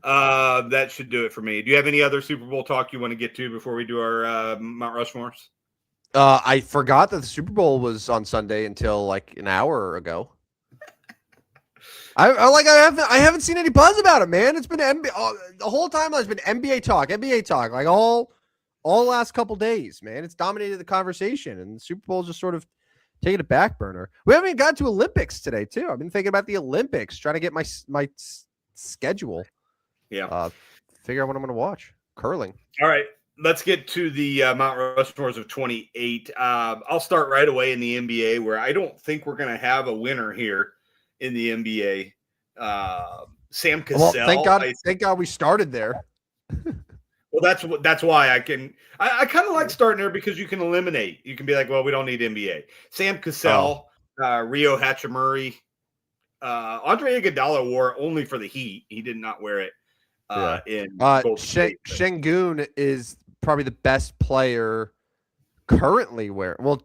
that should do it for me. Do you have any other Super Bowl talk you want to get to before we do our Mount Rushmores? I forgot that the Super Bowl was on Sunday until like an hour ago. I haven't seen any buzz about it, man. It's been the whole time. There's been NBA talk, like all last couple days, man. It's dominated the conversation, and the Super Bowl just sort of taking a back burner. We haven't even got to Olympics today, too. I've been thinking about the Olympics, trying to get my schedule. Yeah. Figure out what I'm going to watch. Curling. All right. Let's get to the Mount Rushmores of 28. I'll start right away in the NBA, where I don't think we're going to have a winner here in the NBA. Sam Cassell. Well, thank God we started there. Well, that's why I kind of like starting there because you can eliminate. You can be like, well, we don't need NBA. Sam Cassell, Rio Hachimura, Andre Iguodala wore only for the Heat. He did not wear it in Golden State. Şengün is probably the best player currently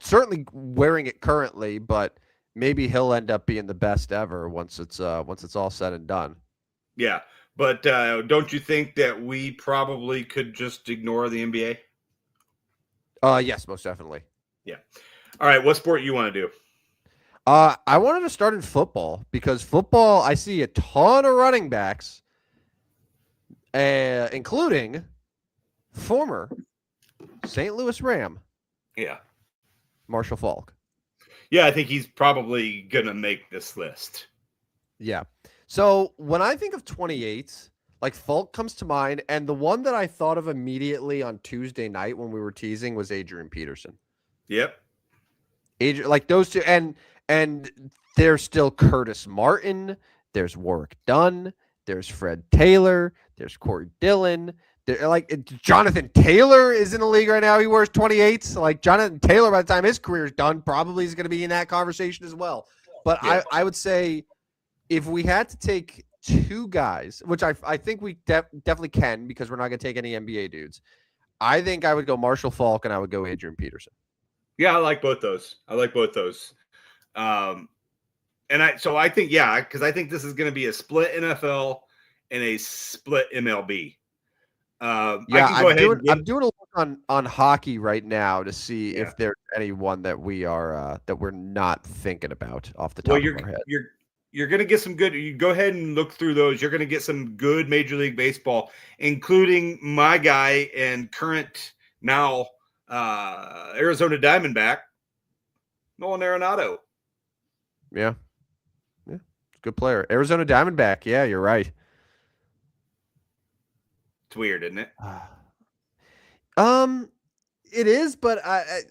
certainly wearing it currently, but maybe he'll end up being the best ever once it's all said and done. Yeah. But don't you think that we probably could just ignore the NBA? Yes, most definitely. Yeah. All right. What sport you want to do? I wanted to start in football because football, I see a ton of running backs, including former St. Louis Ram. Yeah. Marshall Faulk. Yeah, I think he's probably going to make this list. Yeah. So when I think of 28, like Faulk comes to mind, and the one that I thought of immediately on Tuesday night when we were teasing was Adrian Peterson. Yep. Like those two, and there's still Curtis Martin, there's Warwick Dunn, there's Fred Taylor, there's Corey Dillon. Jonathan Taylor is in the league right now. He wears 28. So like Jonathan Taylor, by the time his career is done, probably is going to be in that conversation as well. But yeah. I would say, if we had to take 2 guys, which I think we definitely can because we're not going to take any NBA dudes, I think I would go Marshall Faulk and I would go Adrian Peterson. Yeah, I like both those. I think, because I think this is going to be a split NFL and a split MLB. I'm doing a look on hockey right now to see if there's anyone that we're not thinking about off the top of our head. You're going to get some good. You go ahead and look through those. You're going to get some good Major League Baseball, including my guy and current Now, Arizona Diamondback, Nolan Arenado. Yeah. Good player. Arizona Diamondback. Yeah, you're right. It's weird, isn't it? It is, but I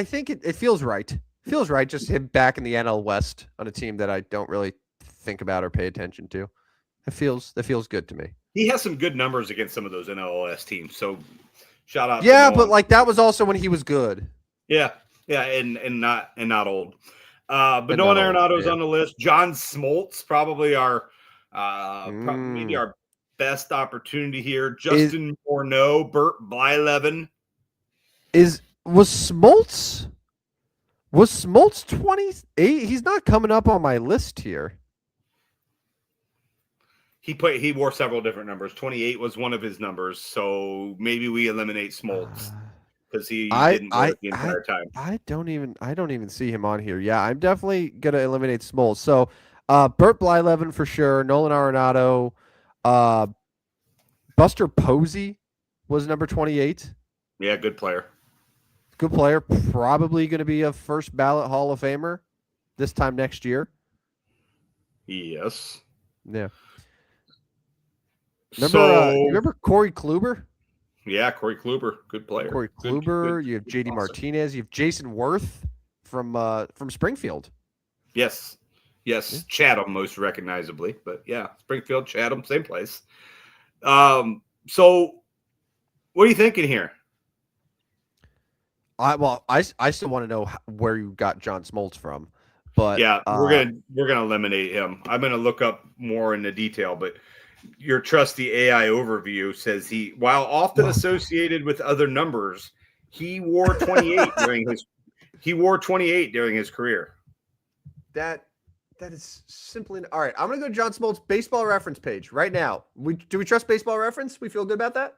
think it feels right. It feels right just him back in the NL West on a team that I don't really think about or pay attention to. It feels good to me. He has some good numbers against some of those NLS teams. So shout out to Yeah, but Nolan. like that was also when he was good. Yeah, and not old. But And Nolan not old, Arenado's yeah. on the list. John Smoltz, probably our maybe Mm. our best opportunity here. Is Justin Morneau, Burt Blyleven. was Smoltz 28? He's not coming up on my list here. He wore several different numbers. 28 was one of his numbers, so maybe we eliminate Smoltz because he didn't wear it the entire time. I don't even see him on here. Yeah, I'm definitely gonna eliminate Smoltz. So Burt Blyleven for sure, Nolan Arenado, Buster Posey was number 28. Yeah, good player. Good player, probably gonna be a first ballot Hall of Famer this time next year. Yes. Yeah. Remember Corey Kluber? Yeah, Corey Kluber, good player. Corey Kluber. You have JD Martinez. You have Jason Worth from Springfield. Yes. Yeah. Chatham most recognizably, but yeah, Springfield, Chatham, same place. So what are you thinking here? I still want to know where you got John Smoltz from, but yeah, we're gonna eliminate him. I'm gonna look up more in the detail, but your trusty AI overview says while often associated with other numbers, he wore 28 during his career. That is simply all right. I'm gonna go to John Smoltz baseball reference page right now. Do we trust baseball reference? We feel good about that?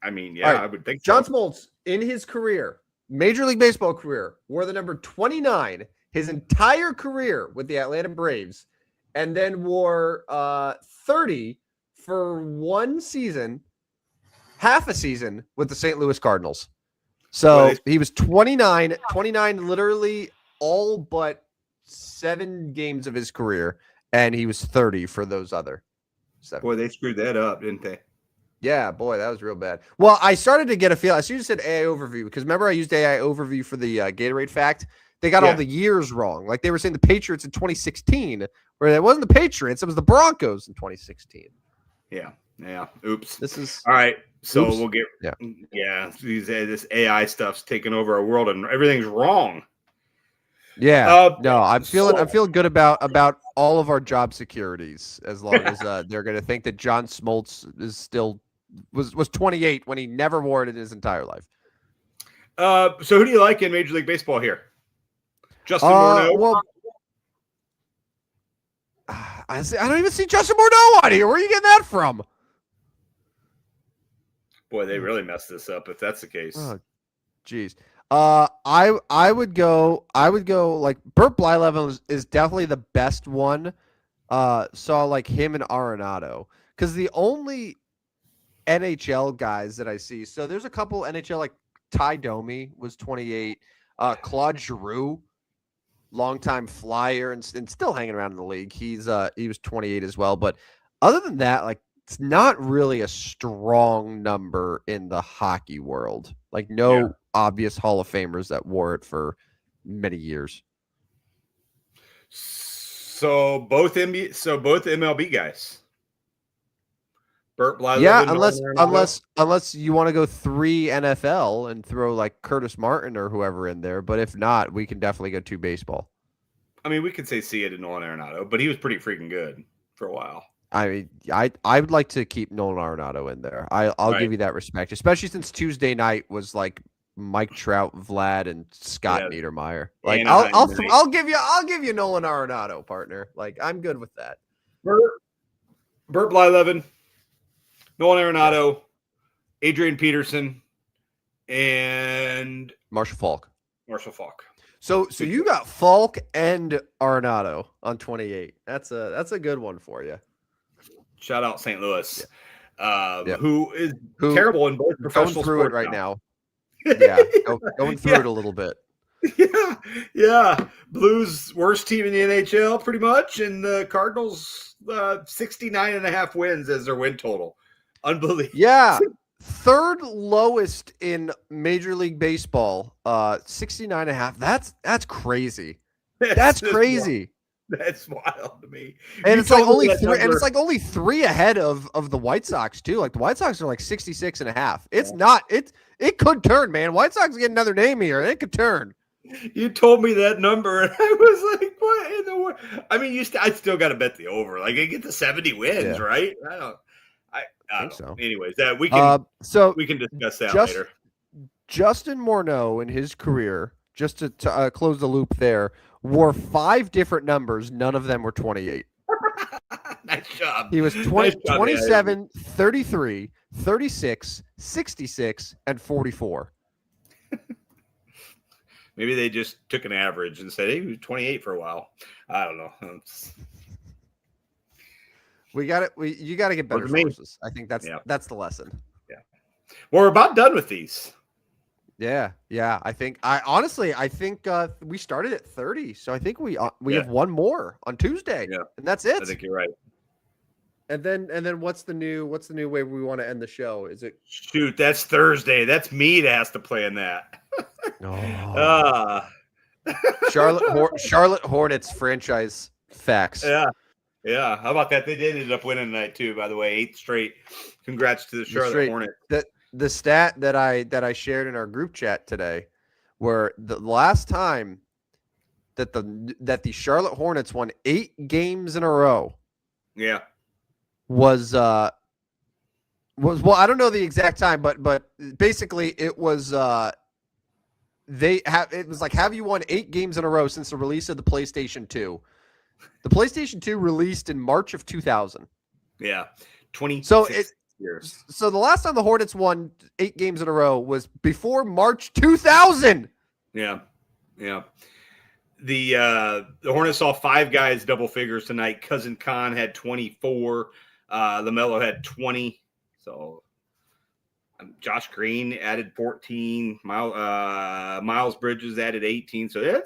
I mean, yeah, right. I would think John Smoltz in his career, Major League Baseball career, wore the number 29 his entire career with the Atlanta Braves, and then wore 30 for one season, half a season with the St. Louis Cardinals. So he was 29 literally all but 7 games of his career, and he was 30 for those other 7. Boy, they screwed that up, didn't they? Yeah, boy, that was real bad. Well, I started to get a feel. As soon as you said AI overview, because remember I used AI overview for the Gatorade fact. They got all the years wrong. Like they were saying the Patriots in 2016, where it wasn't the Patriots, it was the Broncos in 2016. Yeah. Oops. This is all right. So we'll get this AI stuff's taking over our world and everything's wrong. Yeah. No, I'm feeling good about all of our job securities as long as they're going to think that John Smoltz is still was 28 when he never wore it in his entire life. So who do you like in Major League Baseball here? Justin Morneau. Well, I don't even see Justin Morneau on here. Where are you getting that from? Boy, they really messed this up if that's the case. Oh, geez. I would go like Burt Blyleven is definitely the best one. Saw like him and Arenado because the only NHL guys that I see. So there's a couple NHL like Ty Domi was 28. Claude Giroux, longtime Flyer and still hanging around in the league. He was 28 as well. But other than that, like it's not really a strong number in the hockey world. Like no obvious Hall of Famers that wore it for many years. So both MLB guys. Burt Blyleven. Yeah, unless you want to go 3 NFL and throw like Curtis Martin or whoever in there, but if not, we can definitely go 2 baseball. I mean, we could say see it in Nolan Arenado, but he was pretty freaking good for a while. I mean, I would like to keep Nolan Arenado in there. I'll give you that respect, especially since Tuesday night was like Mike Trout, Vlad, and Scott Niedermayer. Like I'll give you Nolan Arenado, partner. Like I'm good with that. Burt Blyleven, Nolan Arenado, Adrian Peterson, and Marshall Falk. So you got Falk and Arenado on 28. That's a good one for you. Shout out St. Louis. Yep. who is Who terrible in both going professional through it sports right now. Yeah, going through it a little bit. Yeah, yeah. Blues worst team in the NHL, pretty much, and the Cardinals 69.5 wins as their win total. Unbelievable. Yeah, third lowest in Major League Baseball, 69.5. That's crazy. That's just crazy. That's wild to me. And You it's like told me only that three, and number. it's like only 3 ahead of the White Sox too. Like the White Sox are like 66.5. It's not. It could turn, man. White Sox get another name here. It could turn. You told me that number, and I was like, "What in the world?" I mean, I still got to bet the over. Like, I get the 70 wins, Yeah. right? I think don't know. so. Anyways, that we can discuss that later. Justin Morneau in his career, just to close the loop there, wore 5 different numbers. None of them were 28. Nice job. He was 20, Nice job, 27, 33, 36, 66, and 44. Maybe they just took an average and said, "Hey, he was 28 for a while." I don't know. You got to get better sources. I think that's the lesson. Yeah. Well, we're about done with these. Yeah. I think we started at 30, so I think we have one more on Tuesday. Yeah. And that's it. I think you're right. And then what's the new way we want to end the show? Is it shoot? That's Thursday. That's me that has to play in that. Charlotte Hornets franchise facts. Yeah. How about that? They did end up winning tonight too. By the way, 8th straight. Congrats to the Charlotte Hornets. The stat that I shared in our group chat today, where the last time that the Charlotte Hornets won 8 games in a row. Yeah. Was well, I don't know the exact time, but basically it was it was like, have you won 8 games in a row since the release of the PlayStation 2? The PlayStation 2 released in March of 2000. Yeah. 20 years. So the last time the Hornets won 8 games in a row was before March 2000. Yeah. The Hornets saw 5 guys double figures tonight. Cousin Khan had 24. LaMelo had 20. So Josh Green added 14. Miles Bridges added 18. So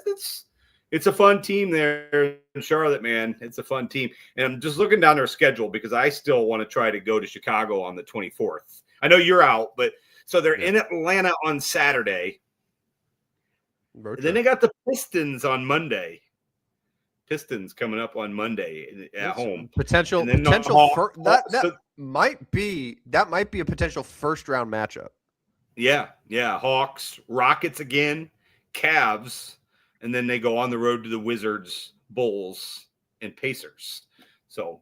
it's a fun team there in Charlotte, man. It's a fun team. And I'm just looking down their schedule because I still want to try to go to Chicago on the 24th. I know you're out, but so they're in Atlanta on Saturday. And then they got the Pistons on Monday. Pistons coming up on Monday at home. Potential that might be a potential first round matchup. Yeah. Hawks, Rockets again, Cavs, and then they go on the road to the Wizards, Bulls, and Pacers. So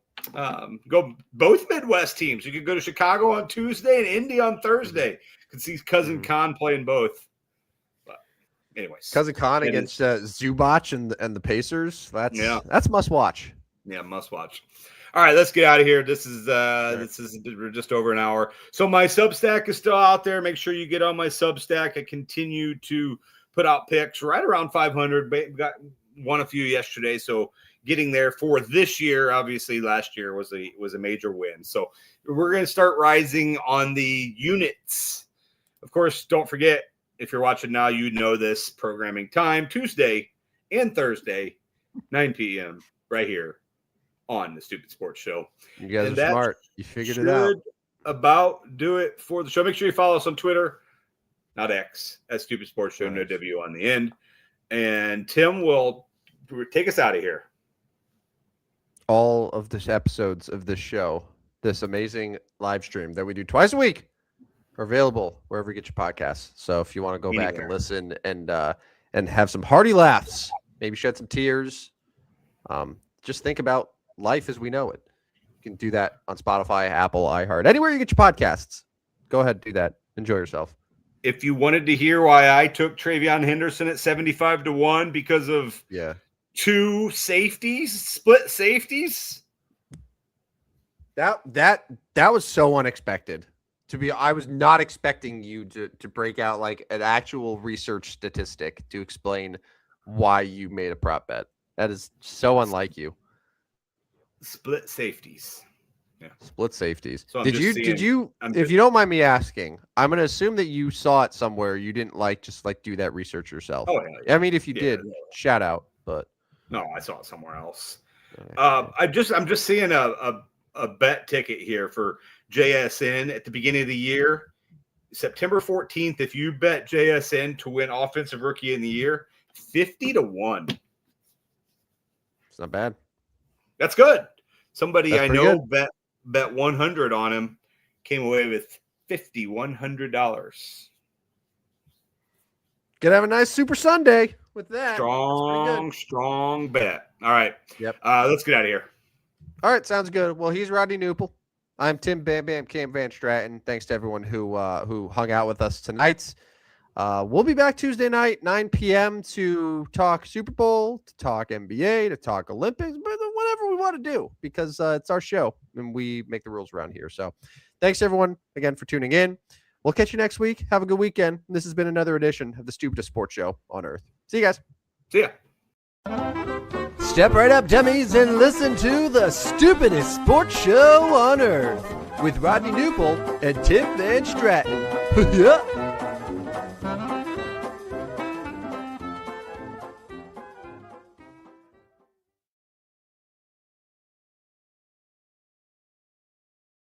go both Midwest teams. You could go to Chicago on Tuesday and Indy on Thursday. You can see Cousin Khan playing both. Anyways, Cousin Khan against Zubac and the Pacers. That's must watch. Yeah, must watch. All right, let's get out of here. This is we're just over an hour. So my Substack is still out there. Make sure you get on my Substack. I continue to put out picks right around 500. Won a few yesterday, so getting there for this year. Obviously, last year was a major win. So we're going to start rising on the units. Of course, don't forget. If you're watching now, you know this programming time, Tuesday and Thursday, 9 p.m. right here on the Stupid Sports Show. You guys are smart. You figured it out. About do it for the show. Make sure you follow us on Twitter, not X, at Stupid Sports Show, no W on the end. And Tim will take us out of here. All of the episodes of this show, this amazing live stream that we do twice a week, are available wherever you get your podcasts. So if you want to go back and listen and have some hearty laughs, maybe shed some tears, just think about life as we know it. You can do that on Spotify, Apple, iHeart, anywhere you get your podcasts. Go ahead, do that. Enjoy yourself. If you wanted to hear why I took Travion Henderson at 75-1 because of 2 safeties, split safeties, that was so unexpected. I was not expecting you to break out like an actual research statistic to explain why you made a prop bet. That is so unlike you. Split safeties. Yeah. Split safeties. So I'm Did just you? seeing- Did you? I'm If just- you don't mind me asking, I'm gonna assume that you saw it somewhere. You didn't just do that research yourself. Oh, hell yeah. I mean, if you Yeah. did, shout out. But No, I saw it somewhere else. okay. I'm just seeing a bet ticket here for JSN at the beginning of the year, September 14th. If you bet JSN to win Offensive Rookie in the Year, 50-1. It's not bad. That's good. Somebody That's I pretty know good. bet 100 on him, came away with $5,100. Gonna have a nice Super Sunday with that. Strong bet. All right. Yep. Let's get out of here. All right, sounds good. Well, he's Rodney Newple. I'm Tim Bam Bam Cam Van Stratton. Thanks to everyone who hung out with us tonight. We'll be back Tuesday night, 9 p.m. to talk Super Bowl, to talk NBA, to talk Olympics, but whatever we want to do because it's our show and we make the rules around here. So thanks everyone again for tuning in. We'll catch you next week. Have a good weekend. This has been another edition of the Stupidest Sports Show on Earth. See you guys. See ya. Step right up, dummies, and listen to the Stupidest Sports Show on Earth with Rodney Newple and Tim Van Stratton. Yeah.